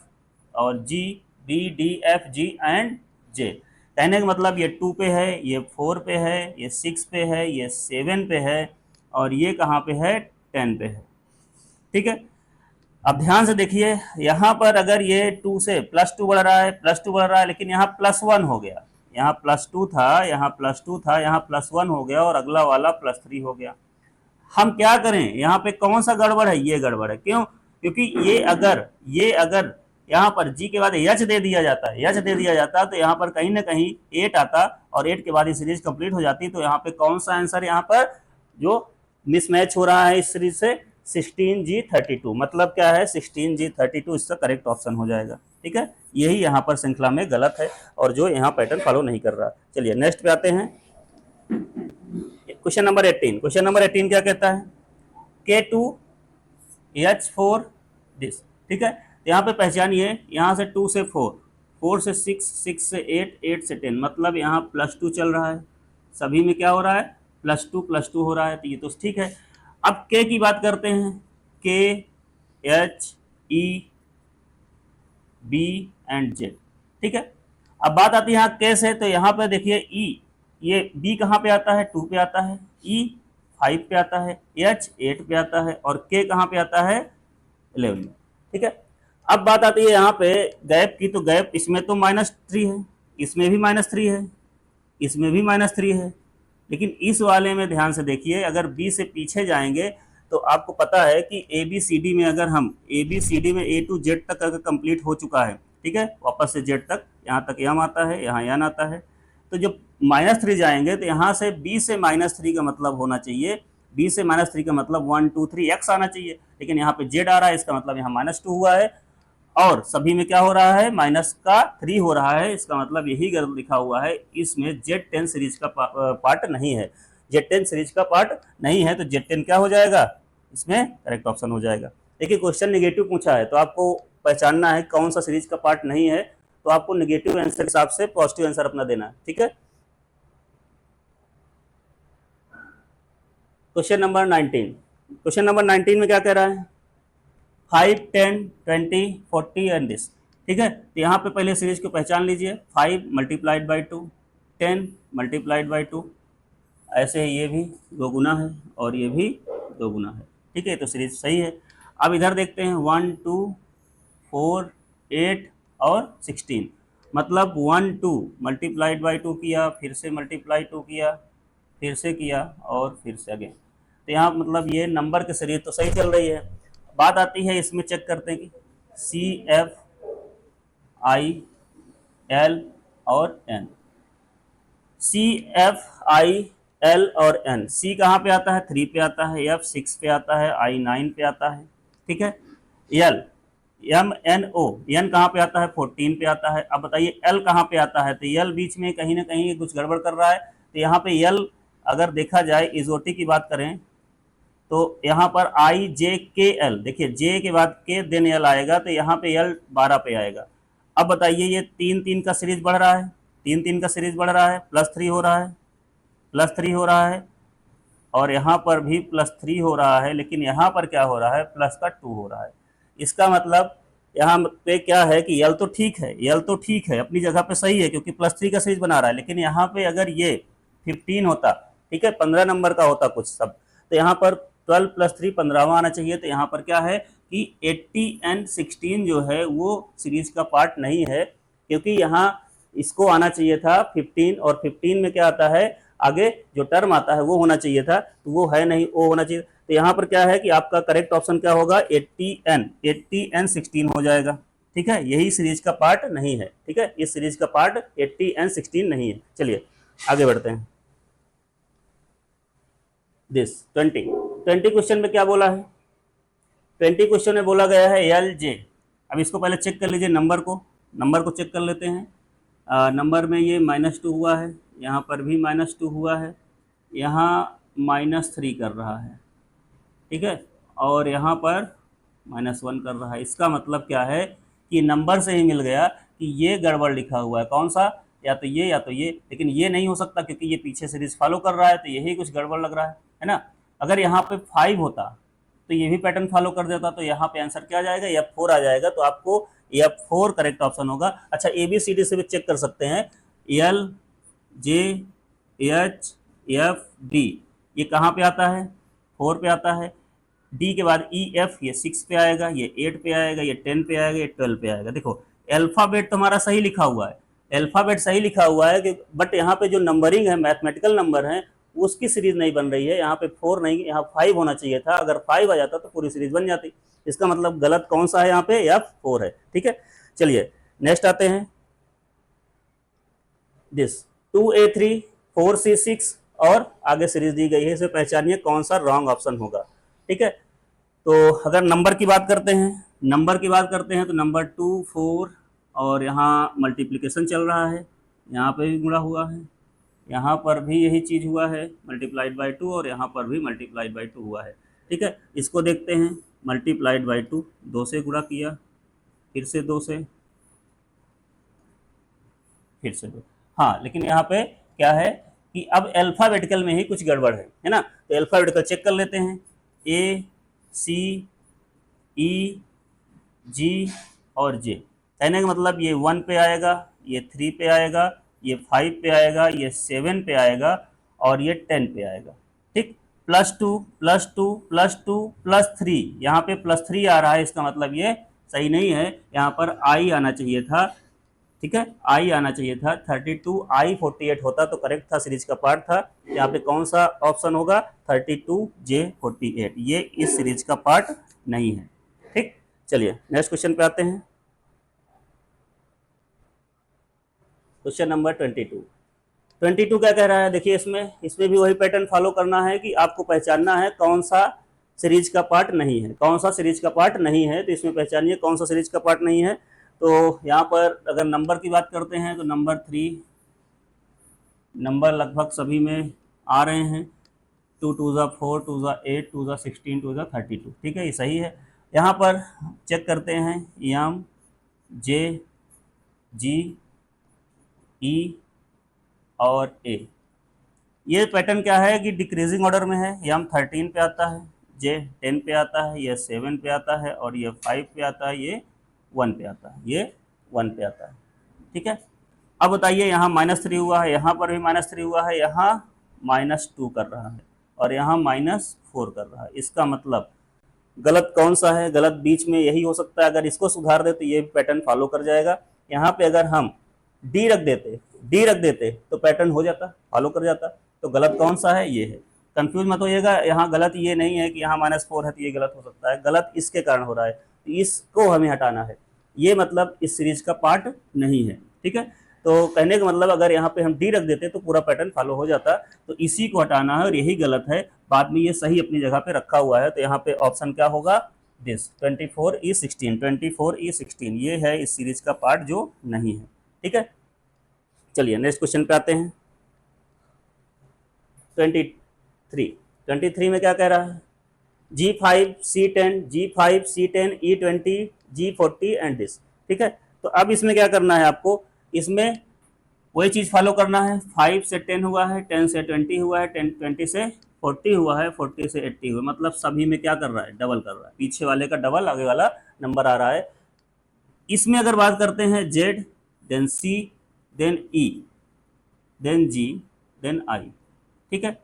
और G, B D F G and J। कहने का मतलब ये 2 पे है, ये 4 पे है, ये 6 पे है, ये 7 पे है और ये कहाँ पे है, 10 पे है, ठीक है। अब ध्यान से देखिए, यहाँ पर अगर ये 2 से +2 बढ़ रहा है, +2 बढ़ रहा है, लेकिन यहाँ +1 हो गया, यहाँ +2 था, यहाँ +2 था, यहाँ +1 हो गया और अगला वाला +3 हो गया। हम क्या करें, यहाँ पे कौन सा गड़बड़ है, ये गड़बड़ है। क्यों? क्योंकि ये अगर यहाँ पर जी के बाद एच दे दिया जाता है, एच दे दिया जाता तो यहाँ पर कहीं ना कहीं 8 आता और 8 के बाद ये सीरीज कंप्लीट हो जाती। तो यहाँ पे कौन सा आंसर यहाँ पर जो मिसमैच हो रहा है इस सीरीज से, 16G32, मतलब क्या है 16G32 इसका करेक्ट ऑप्शन हो जाएगा। ठीक है, यही यहाँ पर श्रृंखला में गलत है और जो यहाँ पैटर्न फॉलो नहीं कर रहा। चलिए नेक्स्ट पे आते हैं। क्वेश्चन नंबर 18, क्वेश्चन नंबर 18 क्या कहता है, K2H4 दिस। ठीक है, तो यहाँ पे पहचानिए, यहाँ से 2 से 4, 4 से 6, 6 से 8, 8 से 10, मतलब यहाँ +2 चल रहा है, सभी में क्या हो रहा है +2 हो रहा है, तो ये तो ठीक है। अब K की बात करते हैं, KHEB एंड Z। ठीक है, अब बात आती है यहाँ K से, तो यहाँ पे देखिए E, ये B कहाँ पे आता है, 2 पे आता है, E 5 पे आता है, H 8 पे आता है और K कहाँ पे आता है 11 में। ठीक है, अब बात आती है यहाँ पे गैप की, तो गैप इसमें तो -3 है, इसमें भी -3 है, इसमें भी -3 है, लेकिन इस वाले में ध्यान से देखिए, अगर B से पीछे जाएंगे तो आपको पता है कि ABCD में, अगर हम ABCD में A to Z तक अगर कंप्लीट हो चुका है, ठीक है, वापस से Z तक, यहाँ तक यम आता है, यहाँ यन आता है, तो जब -3 जाएंगे तो यहाँ से B से -3 का मतलब होना चाहिए, B से -3 का मतलब 1 2 3 x आना चाहिए, लेकिन यहाँ पे Z आ रहा है, इसका मतलब यहाँ -2 हुआ है और सभी में क्या हो रहा है -3 हो रहा है, इसका मतलब यही गलत लिखा हुआ है, इसमें Z10 सीरीज का पार्ट नहीं है, Z10 सीरीज का पार्ट नहीं है, तो Z10 क्या हो जाएगा, इसमें करेक्ट ऑप्शन हो जाएगा। देखिए क्वेश्चन नेगेटिव पूछा है, तो आपको पहचानना है कौन सा सीरीज का पार्ट नहीं है, तो आपको नेगेटिव आंसर के हिसाब से पॉजिटिव आंसर अपना देना है। ठीक है, क्वेश्चन नंबर 19, क्वेश्चन नंबर 19 में क्या कह रहा है, 5 10 20 40 एंड दिस। ठीक है, तो यहाँ पे पहले सीरीज को पहचान लीजिए, 5 × 2, 10 × 2, ऐसे ही ये भी 2 गुना है और ये भी 2 गुना है। ठीक है, तो सीरीज सही है। अब इधर देखते हैं, 1 2 4 8 और 16, मतलब 1 2 × 2 किया, फिर से मल्टीप्लाई 2 किया, फिर से किया और फिर से अगेन, तो यहाँ मतलब ये नंबर की सीरीज तो सही चल रही है। बात आती है इसमें, चेक करते हैं कि CF I L और N, CF I L और N, C कहाँ पे आता है 3 पे आता है, F 6 पे आता है, I 9 पे आता है। ठीक है, L M N O, N कहाँ पे आता है 14 पे आता है। अब बताइए L कहाँ पे आता है, तो L बीच में कहीं ना कहीं कुछ गड़बड़ कर रहा है, तो यहाँ पे L अगर देखा जाए, इजोटी की बात करें तो यहाँ पर IJKL, देखिए J के बाद K देन L आएगा, तो यहाँ पे L 12 पे आएगा। अब बताइए ये 3 3 का सीरीज बढ़ रहा है, 3 3 का सीरीज बढ़ रहा है, +3 हो रहा है, +3 हो रहा है और यहाँ पर भी +3 हो रहा है, लेकिन यहाँ पर क्या हो रहा है, +2 हो रहा है। इसका मतलब यहाँ पे क्या है कि L तो ठीक है, L तो ठीक है, अपनी जगह पे सही है क्योंकि +3 का सीरीज बना रहा है, लेकिन यहाँ पे अगर ये 15 होता, ठीक है, 15 नंबर का होता कुछ सब, तो यहाँ पर 12 + 3 15वां आना चाहिए। तो यहाँ पर क्या है कि 80 एंड 16 जो है वो सीरीज का पार्ट नहीं है, क्योंकि यहाँ इसको आना चाहिए था 15 और 15 में क्या आता है, आगे जो टर्म आता है वो होना चाहिए था, तो वो है नहीं, वो होना चाहिए। तो यहाँ पर क्या है कि आपका करेक्ट ऑप्शन क्या होगा, 80 एंड 16 हो जाएगा। ठीक है, यही सीरीज का पार्ट नहीं है। ठीक है, इस सीरीज का पार्ट 80 एंड 16 नहीं है। चलिए आगे बढ़ते हैं। दिस 20 क्वेश्चन में क्या बोला है, 20 क्वेश्चन में बोला गया है LJ। अब इसको पहले चेक कर लीजिए, नंबर को चेक कर लेते हैं। नंबर में ये -2 हुआ है, यहाँ पर भी -2 हुआ है, यहाँ -3 कर रहा है, ठीक है, और यहाँ पर -1 कर रहा है। इसका मतलब क्या है कि नंबर से ही मिल गया कि ये गड़बड़ लिखा हुआ है, कौन सा, या तो ये या तो ये, लेकिन ये नहीं हो सकता क्योंकि ये पीछे सीरीज फॉलो कर रहा है, तो यही कुछ गड़बड़ लग रहा है ना। अगर यहाँ पे 5 होता तो ये भी पैटर्न फॉलो कर देता, तो यहाँ पे आंसर क्या आ जाएगा, F4 आ जाएगा। तो आपको F4 करेक्ट ऑप्शन होगा। अच्छा, ABCD से भी चेक कर सकते हैं, LJHFD ये कहाँ पे आता है, 4 पे आता है। डी के बाद ई एफ, ये 6 पे आएगा, ये 8 पे आएगा, ये 10 पे आएगा, ये 12 पे आएगा। देखो अल्फ़ाबेट तो हमारा सही लिखा हुआ है, अल्फ़ाबेट सही लिखा हुआ है कि बट यहाँ पे जो नंबरिंग है, मैथमेटिकल नंबर है, उसकी सीरीज नहीं बन रही है। यहाँ पे 4 नहीं, यहाँ 5 होना चाहिए था। अगर 5 आ जाता तो पूरी सीरीज बन जाती। इसका मतलब गलत कौन सा है यहाँ पे? F4 है। ठीक है, चलिए नेक्स्ट आते हैं। दिस 2A3 4C6 और आगे सीरीज दी गई है, इसे पहचानिए कौन सा रॉन्ग ऑप्शन होगा। ठीक है, तो अगर नंबर की बात करते हैं, नंबर की बात करते हैं तो नंबर 2 4 और यहाँ मल्टीप्लिकेशन चल रहा है, यहाँ पे भी गुणा हुआ है, यहाँ पर भी यही चीज़ हुआ है मल्टीप्लाइड बाई 2 और यहाँ पर भी मल्टीप्लाइड बाई 2 हुआ है। ठीक है, इसको देखते हैं। मल्टीप्लाइड बाई 2, 2 से गुणा किया, फिर से 2 से, फिर से 2। हाँ, लेकिन यहाँ पे क्या है कि अब अल्फ़ाबेटिकल में ही कुछ गड़बड़ है ना। तो अल्फ़ाबेटिकल चेक कर लेते हैं। ए, सी, ई, जी और जे। कहने का मतलब ये 1 पे आएगा, ये 3 पे आएगा, ये 5 पे आएगा, ये 7 पे आएगा और ये 10 पे आएगा। ठीक, +2 +2 +2 +3, यहाँ पे +3 आ रहा है, इसका मतलब ये सही नहीं है, यहाँ पर आई आना चाहिए था। ठीक है, आई आना चाहिए था। 32 आई 48 होता तो करेक्ट था, सीरीज का पार्ट था। यहाँ पे कौन सा ऑप्शन होगा? 32 J 48, ये इस सीरीज का पार्ट नहीं है। ठीक, चलिए नेक्स्ट क्वेश्चन पे आते हैं। क्वेश्चन नंबर 22 क्या कह रहा है? देखिए इसमें भी वही पैटर्न फॉलो करना है कि आपको पहचानना है कौन सा सीरीज का पार्ट नहीं है, कौन सा सीरीज का पार्ट नहीं है। तो इसमें पहचानिए कौन सा सीरीज का पार्ट नहीं है। तो यहाँ पर अगर नंबर की बात करते हैं तो नंबर 3, नंबर लगभग सभी में आ रहे हैं। 2 2 4, 2 8, 2 16, 2 32। ठीक है, ये सही है। यहाँ पर चेक करते हैं, एम, जे, जी, ई और ए। ये पैटर्न क्या है कि डिक्रीजिंग ऑर्डर में है। एम 13 पे आता है, जे 10 पे आता है, ये 7 पे आता है और ये 5 पे आता है, ये 1 पे आता है, ये 1 पे आता है। ठीक है, अब बताइए यहाँ -3 हुआ है, यहाँ पर भी -3 हुआ है, यहाँ -2 कर रहा है और यहाँ -4 कर रहा है। इसका मतलब गलत कौन सा है? गलत बीच में यही हो सकता है। अगर इसको सुधार दे तो ये पैटर्न फॉलो कर जाएगा। यहाँ पे अगर हम डी रख देते तो पैटर्न हो जाता, फॉलो कर जाता। तो गलत कौन सा है? ये है। कंफ्यूज मत होइएगा, यहाँ गलत ये नहीं है कि यहाँ -4 है तो ये गलत हो सकता है। गलत इसके कारण हो रहा है, तो इसको हमें हटाना है। ये मतलब इस सीरीज का पार्ट नहीं है। ठीक है, तो कहने का मतलब अगर यहाँ पे हम डी रख देते तो पूरा पैटर्न फॉलो हो जाता। तो इसी को हटाना है और यही गलत है। बाद में ये सही अपनी जगह पे रखा हुआ है। तो यहाँ पे ऑप्शन क्या होगा? दिस 24E16, 24E16 ये है इस सीरीज का पार्ट जो नहीं है। ठीक है, चलिए नेक्स्ट क्वेश्चन पे आते हैं। 23 में क्या कह रहा है? G5 C10, G5 C10 E20 G40 and this. ठीक है, तो अब इसमें क्या करना है आपको? इसमें वही चीज़ फॉलो करना है। 5 से 10 हुआ है, 10 से 20 हुआ है, 20 से 40 हुआ है, 40 से 80 हुआ, मतलब सभी में क्या कर रहा है? डबल कर रहा है। पीछे वाले का डबल, आगे वाला नंबर आ रहा है। इसमें अगर बात करते हैं Z, then C, then E, then G, then I। ठीक है,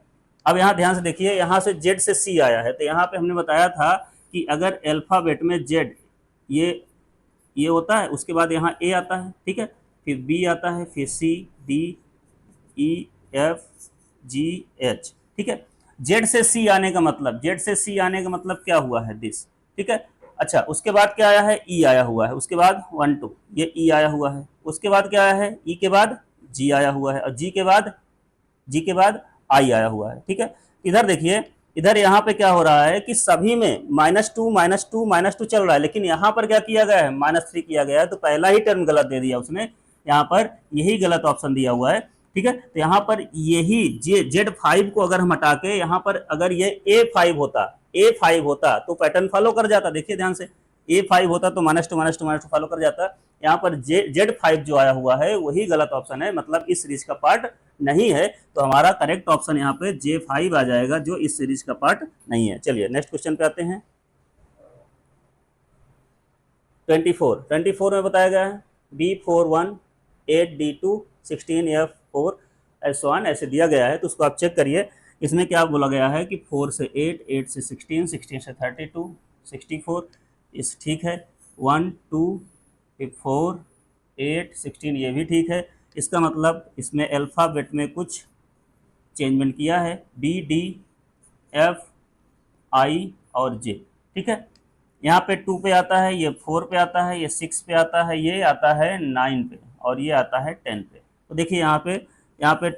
अब यहाँ ध्यान से देखिए, यहाँ से Z से C आया है। तो यहाँ पे हमने बताया था कि अगर अल्फ़ाबेट में Z ये होता है, उसके बाद यहाँ A आता है। ठीक है, फिर B आता है, फिर C, D, E, F, G, H। ठीक है, Z से C आने का मतलब क्या हुआ है? दिस। ठीक है, अच्छा उसके बाद क्या आया है? E आया हुआ है, उसके बाद 1 2 ये E आया हुआ है, उसके बाद क्या आया है? E के बाद G आया हुआ है और G के बाद I आया हुआ है। ठीक है, इधर देखिए, इधर यहाँ पे क्या हो रहा है कि सभी में -2 चल रहा है, लेकिन यहाँ पर क्या किया गया है? -3 किया गया है। तो पहला ही टर्म गलत दे दिया उसने, यहाँ पर यही गलत ऑप्शन दिया हुआ है। ठीक है, तो यहाँ पर यही Z5 को अगर हम हटा के यहाँ पर अगर ये A5 होता तो पैटर्न फॉलो कर जाता। देखिए ध्यान से, A5 होता तो -2 फॉलो कर जाता। यहाँ पर Z5 जो आया हुआ है वही गलत ऑप्शन है, मतलब इस सीरीज का पार्ट नहीं है। तो हमारा करेक्ट ऑप्शन यहाँ पे J5 आ जाएगा, जो इस सीरीज का पार्ट नहीं है। चलिए नेक्स्ट क्वेश्चन पे आते हैं। 24 में बताया गया है B41 8D2 16F4 ऐसे दिया गया है। तो उसको आप चेक करिए। इसमें क्या बोला गया है कि 4 से 8, 8 से 16, 16 से 32, 64, इस ठीक है। 1 2 4 8 16 ये भी ठीक है। इसका मतलब इसमें अल्फ़ाबेट में कुछ चेंजमेंट किया है, बी डी एफ आई और जे, ठीक है। यहाँ पे 2 पे आता है, ये 4 पे आता है, ये 6 पे आता है, ये आता है 9 पे और ये आता है 10 पे। तो देखिए यहाँ पे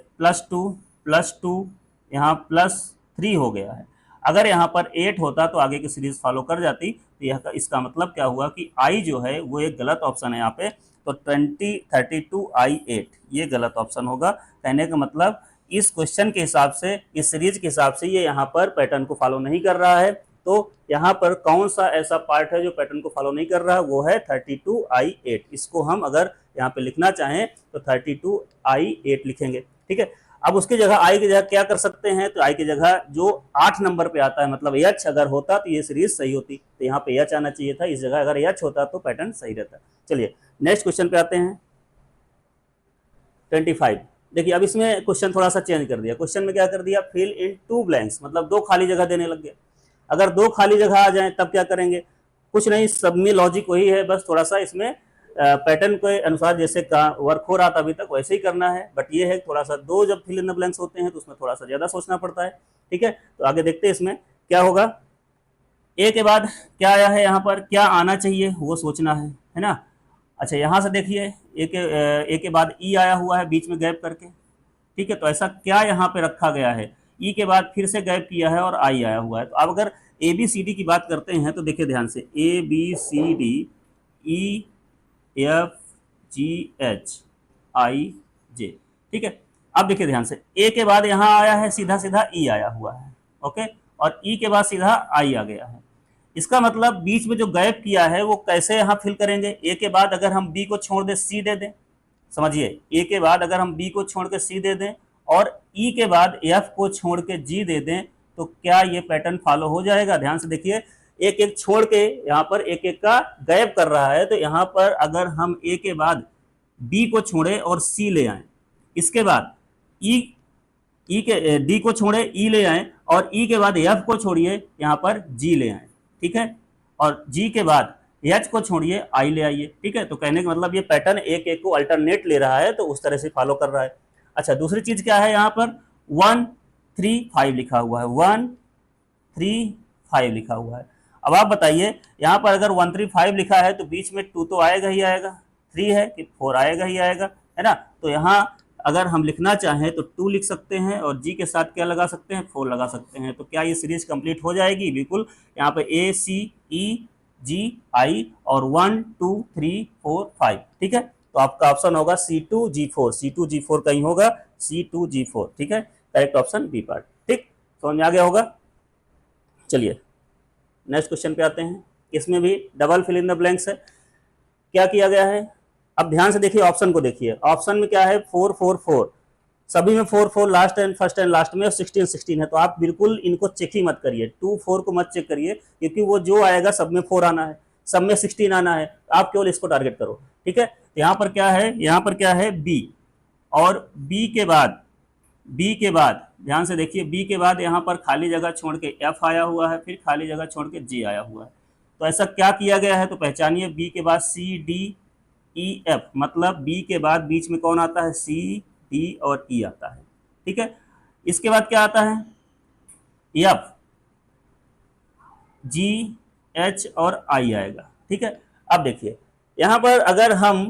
+2 यहाँ +3 हो गया है। अगर यहाँ पर 8 होता तो आगे की सीरीज फॉलो कर जाती। तो यह इसका मतलब क्या हुआ कि आई जो है वो एक गलत ऑप्शन है यहाँ पे। तो 20 32 I 8 ये गलत ऑप्शन होगा। कहने का मतलब इस क्वेश्चन के हिसाब से, इस सीरीज के हिसाब से ये यहाँ पर पैटर्न को फॉलो नहीं कर रहा है। तो यहाँ पर कौन सा ऐसा पार्ट है जो पैटर्न को फॉलो नहीं कर रहा है, वो है 32 I 8। इसको हम अगर यहाँ पे लिखना चाहें तो 32 I 8 लिखेंगे, ठीक है। अब उसकी जगह आई की जगह क्या कर सकते हैं, तो आई की जगह जो 8 नंबर पे आता है, मतलब एच अगर होता तो ये सीरीज सही होती। तो यहाँ पे एच आना चाहिए था, इस जगह अगर एच होता तो पैटर्न सही रहता। चलिए नेक्स्ट क्वेश्चन पे आते हैं, 25। देखिए अब इसमें क्वेश्चन थोड़ा सा चेंज कर दिया। क्वेश्चन में क्या कर दिया, फिल इन 2 ब्लैंक्स, मतलब 2 खाली जगह देने लग गया। अगर 2 खाली जगह आ जाए तब क्या करेंगे, कुछ नहीं, सब में लॉजिक वही है, बस थोड़ा सा इसमें पैटर्न के अनुसार जैसे वर्क हो रहा था अभी तक वैसे ही करना है। बट ये है थोड़ा सा 2 जब फिल इन द ब्लैंक्स होते हैं तो उसमें थोड़ा सा ज्यादा सोचना पड़ता है, ठीक है। तो आगे देखते हैं इसमें क्या होगा। ए के बाद क्या आया है, यहाँ पर क्या आना चाहिए वो सोचना है ना। अच्छा यहाँ से देखिए ए के बाद ई आया हुआ है बीच में गैप करके, ठीक है। तो ऐसा क्या यहाँ पे रखा गया है, ई के बाद फिर से गैप किया है और आई आया हुआ है। तो अब अगर ए बी सी डी की बात करते हैं तो देखिए ध्यान से, A B C D E F G H I J, ठीक है। अब देखिए ध्यान से, ए के बाद यहाँ आया है सीधा सीधा ई आया हुआ है, ओके, और ई के बाद सीधा आई आ गया है। इसका मतलब बीच में जो गैप किया है वो कैसे यहाँ फिल करेंगे। ए के बाद अगर हम बी को छोड़ दें सी दे दें, समझिए, ए के बाद अगर हम बी को छोड़ के सी दे दें और ई के बाद एफ को छोड़ के जी दे दें, तो क्या ये पैटर्न फॉलो हो जाएगा। ध्यान से देखिए, एक एक छोड़ के यहाँ पर एक एक का गैप कर रहा है। तो यहाँ पर अगर हम ए के बाद बी को छोड़े और सी ले आए, इसके बाद ई के डी को छोड़े ई ले आए और ई के बाद एफ को छोड़िए यहाँ पर जी ले आए, ठीक है, और जी के बाद एच को छोड़िए आई ले आइए, ठीक है। तो कहने का मतलब ये पैटर्न एक एक को अल्टरनेट ले रहा है, तो उस तरह से फॉलो कर रहा है। अच्छा दूसरी चीज क्या है, यहाँ पर 1 3 5 लिखा हुआ है, 1 3 5 लिखा हुआ है। अब आप बताइए यहाँ पर अगर 1 3 5 लिखा है तो बीच में 2 तो आएगा ही आएगा, 3 है कि 4 आएगा ही आएगा, है ना। तो यहाँ अगर हम लिखना चाहें तो 2 लिख सकते हैं और जी के साथ क्या लगा सकते हैं, 4 लगा सकते हैं। तो क्या ये सीरीज कंप्लीट हो जाएगी, बिल्कुल। यहाँ पे ए सी ई जी आई और 1 2 3 4 5, ठीक है। तो आपका ऑप्शन होगा C2G4, C2G4 कहीं होगा, C2G4, ठीक है। करेक्ट ऑप्शन बी पार्ट, ठीक, समझ में आ गया होगा। चलिए नेक्स्ट क्वेश्चन पे आते हैं। इसमें भी double fill in the blanks है। क्या किया गया है, अब ध्यान से देखिए, ऑप्शन को देखिए। ऑप्शन में क्या है, 4 4 4, सभी में 4 4 last and first and last में, 16 16 है। तो आप बिल्कुल इनको चेक ही मत करिए, 2 4 को मत चेक करिए, क्योंकि वो जो आएगा सब में 4 आना है, सब में 16 आना है। आप केवल इसको टारगेट करो, ठीक है। यहाँ पर क्या है, यहाँ पर क्या है, बी, और बी के बाद ध्यान से देखिए, बी के बाद यहाँ पर खाली जगह छोड़ के एफ आया हुआ है, फिर खाली जगह छोड़ के जी आया हुआ है। तो ऐसा क्या किया गया है, तो पहचानिए। बी के बाद सी डी ई एफ, मतलब बी के बाद बीच में कौन आता है, सी डी और ई आता है, ठीक है। इसके बाद क्या आता है, एफ जी एच और आई आएगा, ठीक है। अब देखिए यहाँ पर अगर हम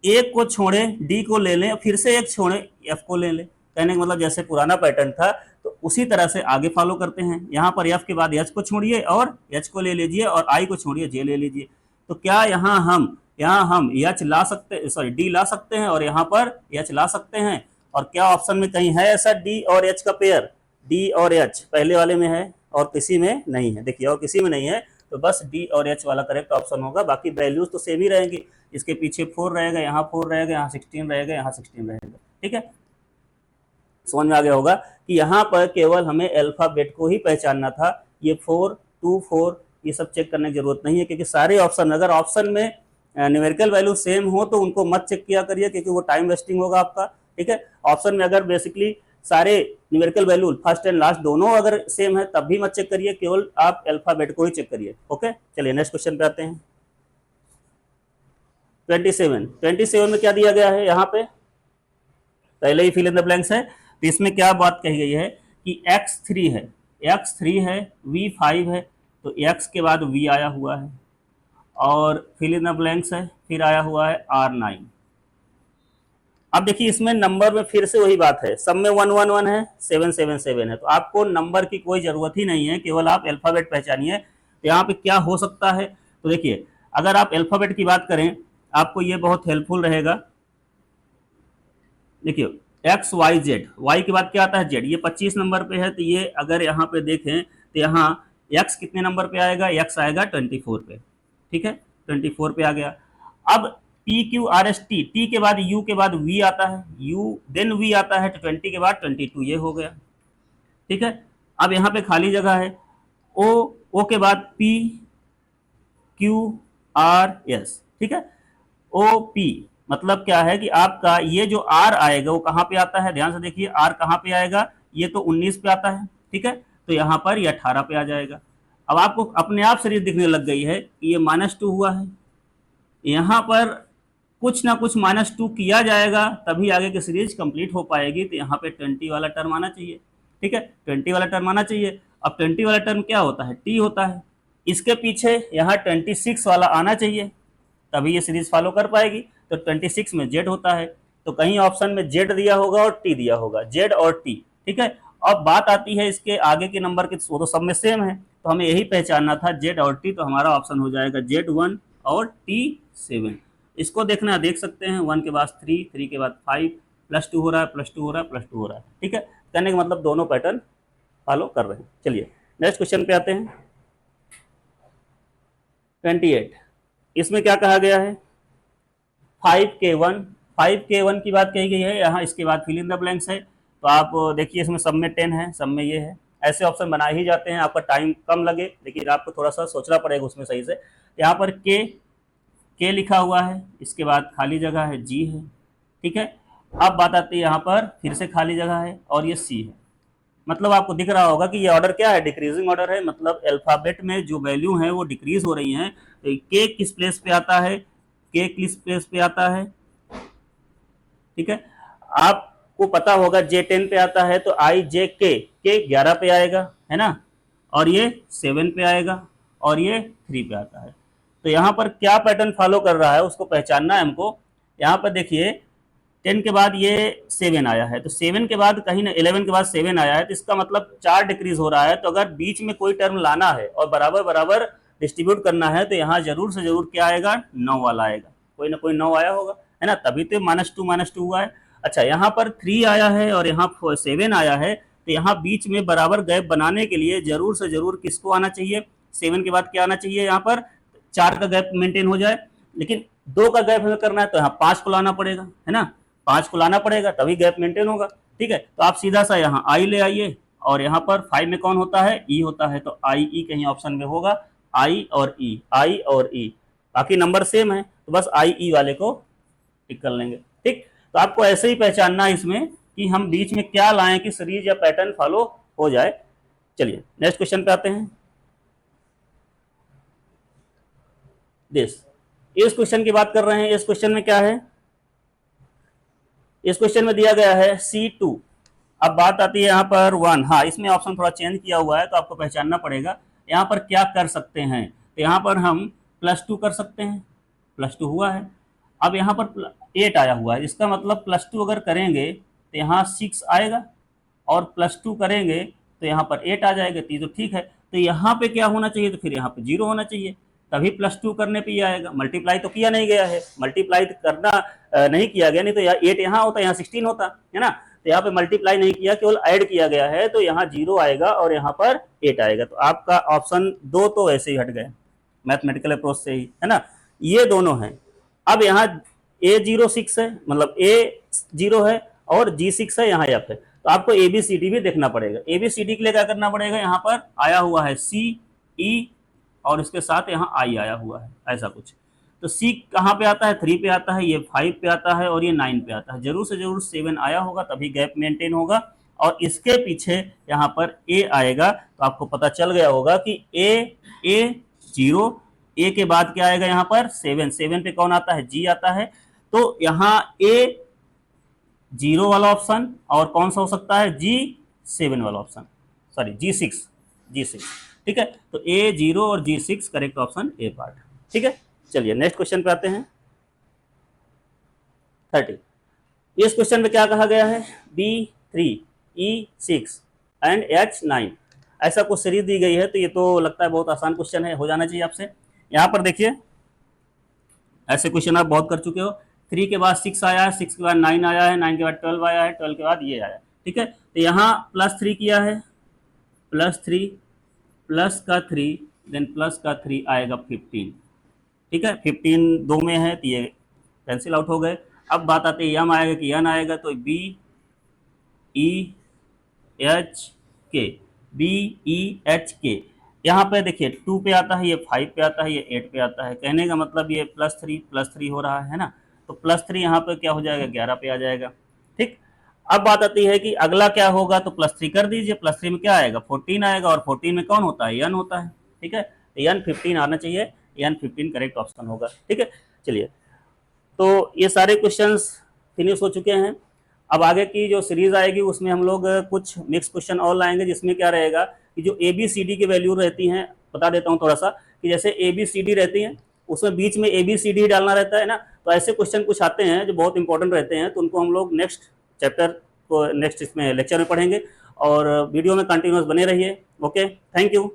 एक को छोड़े डी को ले लें, फिर से एक छोड़े एफ को ले लें, कहने का मतलब जैसे पुराना पैटर्न था तो उसी तरह से आगे फॉलो करते हैं। यहाँ पर एफ के बाद एच को छोड़िए और एच को ले लीजिए और आई को छोड़िए जे ले लीजिए। तो क्या यहाँ हम एच ला सकते, सॉरी डी ला सकते हैं और यहाँ पर एच ला सकते हैं। और क्या ऑप्शन में कहीं है ऐसा डी और एच का पेयर, डी और एच पहले वाले में है और किसी में नहीं है, देखिए, और किसी में नहीं है, तो बस डी और एच वाला करेक्ट ऑप्शन होगा। बाकी वैल्यूज तो सेम ही रहेंगी, इसके पीछे 4 रहेगा, यहाँ 4 रहेगा, यहाँ 16 रहेगा, यहाँ 16 रहेगा, ठीक है। समझ में आ गया होगा कि यहाँ पर केवल हमें अल्फाबेट को ही पहचानना था। ये 4 2 4 ये सब चेक करने की जरूरत नहीं है, क्योंकि सारे ऑप्शन, अगर ऑप्शन में न्यूमेरिकल वैल्यू सेम हो तो उनको मत चेक किया करिए, क्योंकि वो टाइम वेस्टिंग होगा आपका, ठीक है। ऑप्शन में अगर बेसिकली सारे numerical value first and last दोनों अगर सेम है तब भी मत चेक करिए, केवल आप अल्फाबेट को ही चेक करिए। ओके, चलिए नेक्स्ट क्वेश्चन पे आते हैं। 27 में क्या दिया गया है, यहाँ पे पहले ही फिल इन द ब्लैंक्स है। तो इसमें क्या बात कही गई है कि x3 है, x3 है, v5 है, तो x के बाद v आया हुआ है, और फिल इन द ब्लैंक्स है, फिर आया हुआ है r9। अब देखिए इसमें नंबर में फिर से वही बात है, सब में 111 है, 777 है, तो आपको नंबर की कोई ज़रूरत ही नहीं है, केवल आप अल्फ़ाबेट पहचानिए। तो यहाँ पे क्या हो सकता है, तो देखिए अगर आप अल्फ़ाबेट की बात करें आपको ये बहुत हेल्पफुल रहेगा। देखिए एक्स वाई जेड, वाई के बाद क्या आता है जेड, ये 25 नंबर पे है, तो ये अगर यहाँ पे देखें तो यहाँ एक्स कितने नंबर पे आएगा, एक्स आएगा 24 पे, ठीक है 24 पे आ गया। अब P Q R S T, T के बाद यू के बाद वी आता है, यू देन वी आता है, तो 20 के बाद 22 ये हो गया, ठीक है। अब यहाँ पे खाली जगह है, ओ के बाद पी क्यू आर एस, ठीक है, ओ पी मतलब क्या है कि आपका ये जो आर आएगा वो कहाँ पे आता है, ध्यान से देखिए आर कहाँ पे आएगा, ये तो 19 पे आता है, ठीक है, तो यहाँ पर ये 18 पे आ जाएगा। अब आपको अपने आप सीरीज दिखने लग गई है कि ये -2 हुआ है, यहाँ पर कुछ ना कुछ -2 किया जाएगा तभी आगे की सीरीज कंप्लीट हो पाएगी, तो यहाँ पे 20 वाला टर्म आना चाहिए, ठीक है 20 वाला टर्म आना चाहिए। अब 20 वाला टर्म क्या होता है, टी होता है, इसके पीछे यहाँ 26 वाला आना चाहिए तभी ये सीरीज फॉलो कर पाएगी, तो 26 में जेड होता है, तो कहीं ऑप्शन में जेड दिया होगा और टी दिया होगा, जेड और टी, ठीक है। अब बात आती है इसके आगे के नंबर की, वो तो सब में सेम है, तो हमें यही पहचानना था जेड और टी, तो हमारा ऑप्शन हो जाएगा जेड1 और T7। इसको देखना है, देख सकते हैं 1 के बाद 3, 3 के बाद 5, +2 हो रहा है, +2 हो रहा है, +2 हो रहा है, ठीक है। कहने का मतलब दोनों पैटर्न फॉलो कर रहे हैं। चलिए नेक्स्ट क्वेश्चन पे आते हैं। 28, इसमें क्या कहा गया है, 5K1, 5K1 की बात कही गई है यहाँ, इसके बाद फिल इन द ब्लैंक्स है। तो आप देखिए इसमें सब में 10 है, सब में ये है, ऐसे ऑप्शन बनाए ही जाते हैं, आपका टाइम कम लगे लेकिन आपको थोड़ा सा सोचना पड़ेगा उसमें सही से। यहाँ पर के लिखा हुआ है, इसके बाद खाली जगह है जी है, ठीक है। अब बात आती है यहाँ पर फिर से खाली जगह है और ये सी है, मतलब आपको दिख रहा होगा कि ये ऑर्डर क्या है, डिक्रीजिंग ऑर्डर है, मतलब अल्फाबेट में जो वैल्यू है वो डिक्रीज हो रही हैं। तो के किस प्लेस पे आता है, के किस प्लेस पे आता है, ठीक है। आपको पता होगा J10 पे आता है, तो आई जे के 11 पे आएगा, है ना, और ये 7 पे आएगा, और ये 3 पे आता है। तो यहाँ पर क्या पैटर्न फॉलो कर रहा है उसको पहचानना है हमको। यहाँ पर देखिए 10 के बाद ये 7 आया है, तो 7 के बाद कहीं ना 11 के बाद 7 आया है, तो इसका मतलब 4 डिक्रीज हो रहा है। तो अगर बीच में कोई टर्म लाना है और बराबर बराबर डिस्ट्रीब्यूट करना है, तो यहाँ जरूर से जरूर क्या आएगा, 9 वाला आएगा, कोई ना कोई 9 आया होगा, है ना, तभी तो -2 हुआ है। अच्छा यहाँ पर 3 आया है और यहाँ 7 आया है, तो यहाँ बीच में बराबर गैप बनाने के लिए जरूर से जरूर किसको आना चाहिए, 7 के बाद क्या आना चाहिए, यहाँ पर 4 का गैप मेंटेन हो जाए, लेकिन 2 का गैप हमें करना है तो यहाँ 5 को लाना पड़ेगा, है ना, 5 को लाना पड़ेगा तभी गैप मेंटेन होगा, ठीक है। तो आप सीधा सा यहाँ आई ले आइए, और यहाँ पर 5 में कौन होता है, ई होता है, तो आई ई कहीं ऑप्शन में होगा, आई और ई, आई और ई, बाकी नंबर सेम है, तो बस आई ई वाले को टिक कर लेंगे, ठीक। तो आपको ऐसे ही पहचानना है इसमें कि हम बीच में क्या लाएं कि सीरीज या पैटर्न फॉलो हो जाए। चलिए नेक्स्ट क्वेश्चन पे आते हैं। इस क्वेश्चन की बात कर रहे हैं। इस क्वेश्चन में क्या है, इस क्वेश्चन में दिया गया है C2। अब बात आती है यहाँ पर 1, हाँ इसमें ऑप्शन थोड़ा चेंज किया हुआ है तो आपको पहचानना पड़ेगा यहाँ पर क्या कर सकते हैं। तो यहाँ पर हम +2 कर सकते हैं, +2 हुआ है। अब यहाँ पर 8 आया हुआ है, इसका मतलब +2 अगर करेंगे तो यहाँ 6 आएगा, और +2 करेंगे तो यहाँ पर 8 आ जाएगा, तो ठीक है। तो यहाँ पे क्या होना चाहिए, तो फिर यहाँ पे 0 होना चाहिए, तभी +2 करने पे ये आएगा। मल्टीप्लाई तो किया नहीं गया है, मल्टीप्लाई करना नहीं किया गया, नहीं तो 8 यहाँ होता, यहाँ 16 होता, है ना। तो यहाँ पे मल्टीप्लाई नहीं किया, केवल ऐड किया गया है, तो यहाँ 0 आएगा और यहाँ पर 8 आएगा। तो आपका ऑप्शन 2 तो वैसे ही हट गए मैथमेटिकल अप्रोच से ही, है ना, ये दोनों हैं। अब यहाँ A0 6 है, मतलब A0 है और G6 है, यहाँ F है, तो आपको ABCD भी देखना पड़ेगा। ABCD के लिए क्या करना पड़ेगा, यहाँ पर आया हुआ है CE और इसके साथ यहाँ I आया हुआ है, ऐसा कुछ। तो C कहाँ पे आता है, 3 पे आता है, ये 5 पे आता है और ये 9 पे आता है। जरूर से जरूर 7 आया होगा तभी गैप मेंटेन होगा, और इसके पीछे यहाँ पर ए आएगा, तो आपको पता चल गया होगा कि ए 0, ए के बाद क्या आएगा यहाँ पर 7, 7 पे कौन आता है, जी आता है। तो यहाँ ए 0 वाला ऑप्शन और कौन सा हो सकता है, G7 वाला ऑप्शन, सॉरी G6, ठीक है। तो A0 और G6 correct option A part, ठीक है। चलिए नेक्स्ट क्वेश्चन पे आते हैं 30। इस क्वेश्चन में क्या कहा गया है, B3 E6 एंड H9 ऐसा कुछ सीरीज दी गई है। तो ये तो लगता है बहुत आसान क्वेश्चन है, हो जाना चाहिए आपसे। यहाँ पर देखिए ऐसे क्वेश्चन आप बहुत कर चुके हो। 3 के बाद 6 आया है, 6 के बाद 9 आया है, 9 के बाद 12 आया है, 12 के बाद ये आया है, ठीक है। तो यहाँ +3 किया है, +3 प्लस का 3 देन प्लस का 3 आएगा 15, ठीक है। 15 दो में है तो ये कैंसिल आउट हो गए। अब बात आती है यम आएगा कि यन आएगा, तो BEHK यहाँ पे देखिए 2 पे आता है, ये 5 पे आता है, ये 8 पे आता है। कहने का मतलब ये +3 हो रहा है ना, तो +3 यहाँ पे क्या हो जाएगा, 11 पे आ जाएगा, ठीक। अब बात आती है कि अगला क्या होगा, तो +3 कर दीजिए। +3 में क्या आएगा, 14 आएगा, और 14 में कौन होता है, यन होता है, ठीक है। यन 15 आना चाहिए, यन 15 करेक्ट ऑप्शन होगा, ठीक है। चलिए तो ये सारे क्वेश्चंस फिनिश हो चुके हैं। अब आगे की जो सीरीज आएगी उसमें हम लोग कुछ मिक्स क्वेश्चन और लाएंगे, जिसमें क्या रहेगा कि जो ABCD की वैल्यू रहती हैं, बता देता हूँ थोड़ा सा, कि जैसे ABCD रहती हैं उसमें बीच में ABCD डालना रहता है ना, तो ऐसे क्वेश्चन कुछ आते हैं जो बहुत इंपॉर्टेंट रहते हैं, तो उनको हम लोग नेक्स्ट चैप्टर को नेक्स्ट इसमें लेक्चर में पढ़ेंगे। और वीडियो में कंटिन्यूस बने रहिए। Okay, thank you.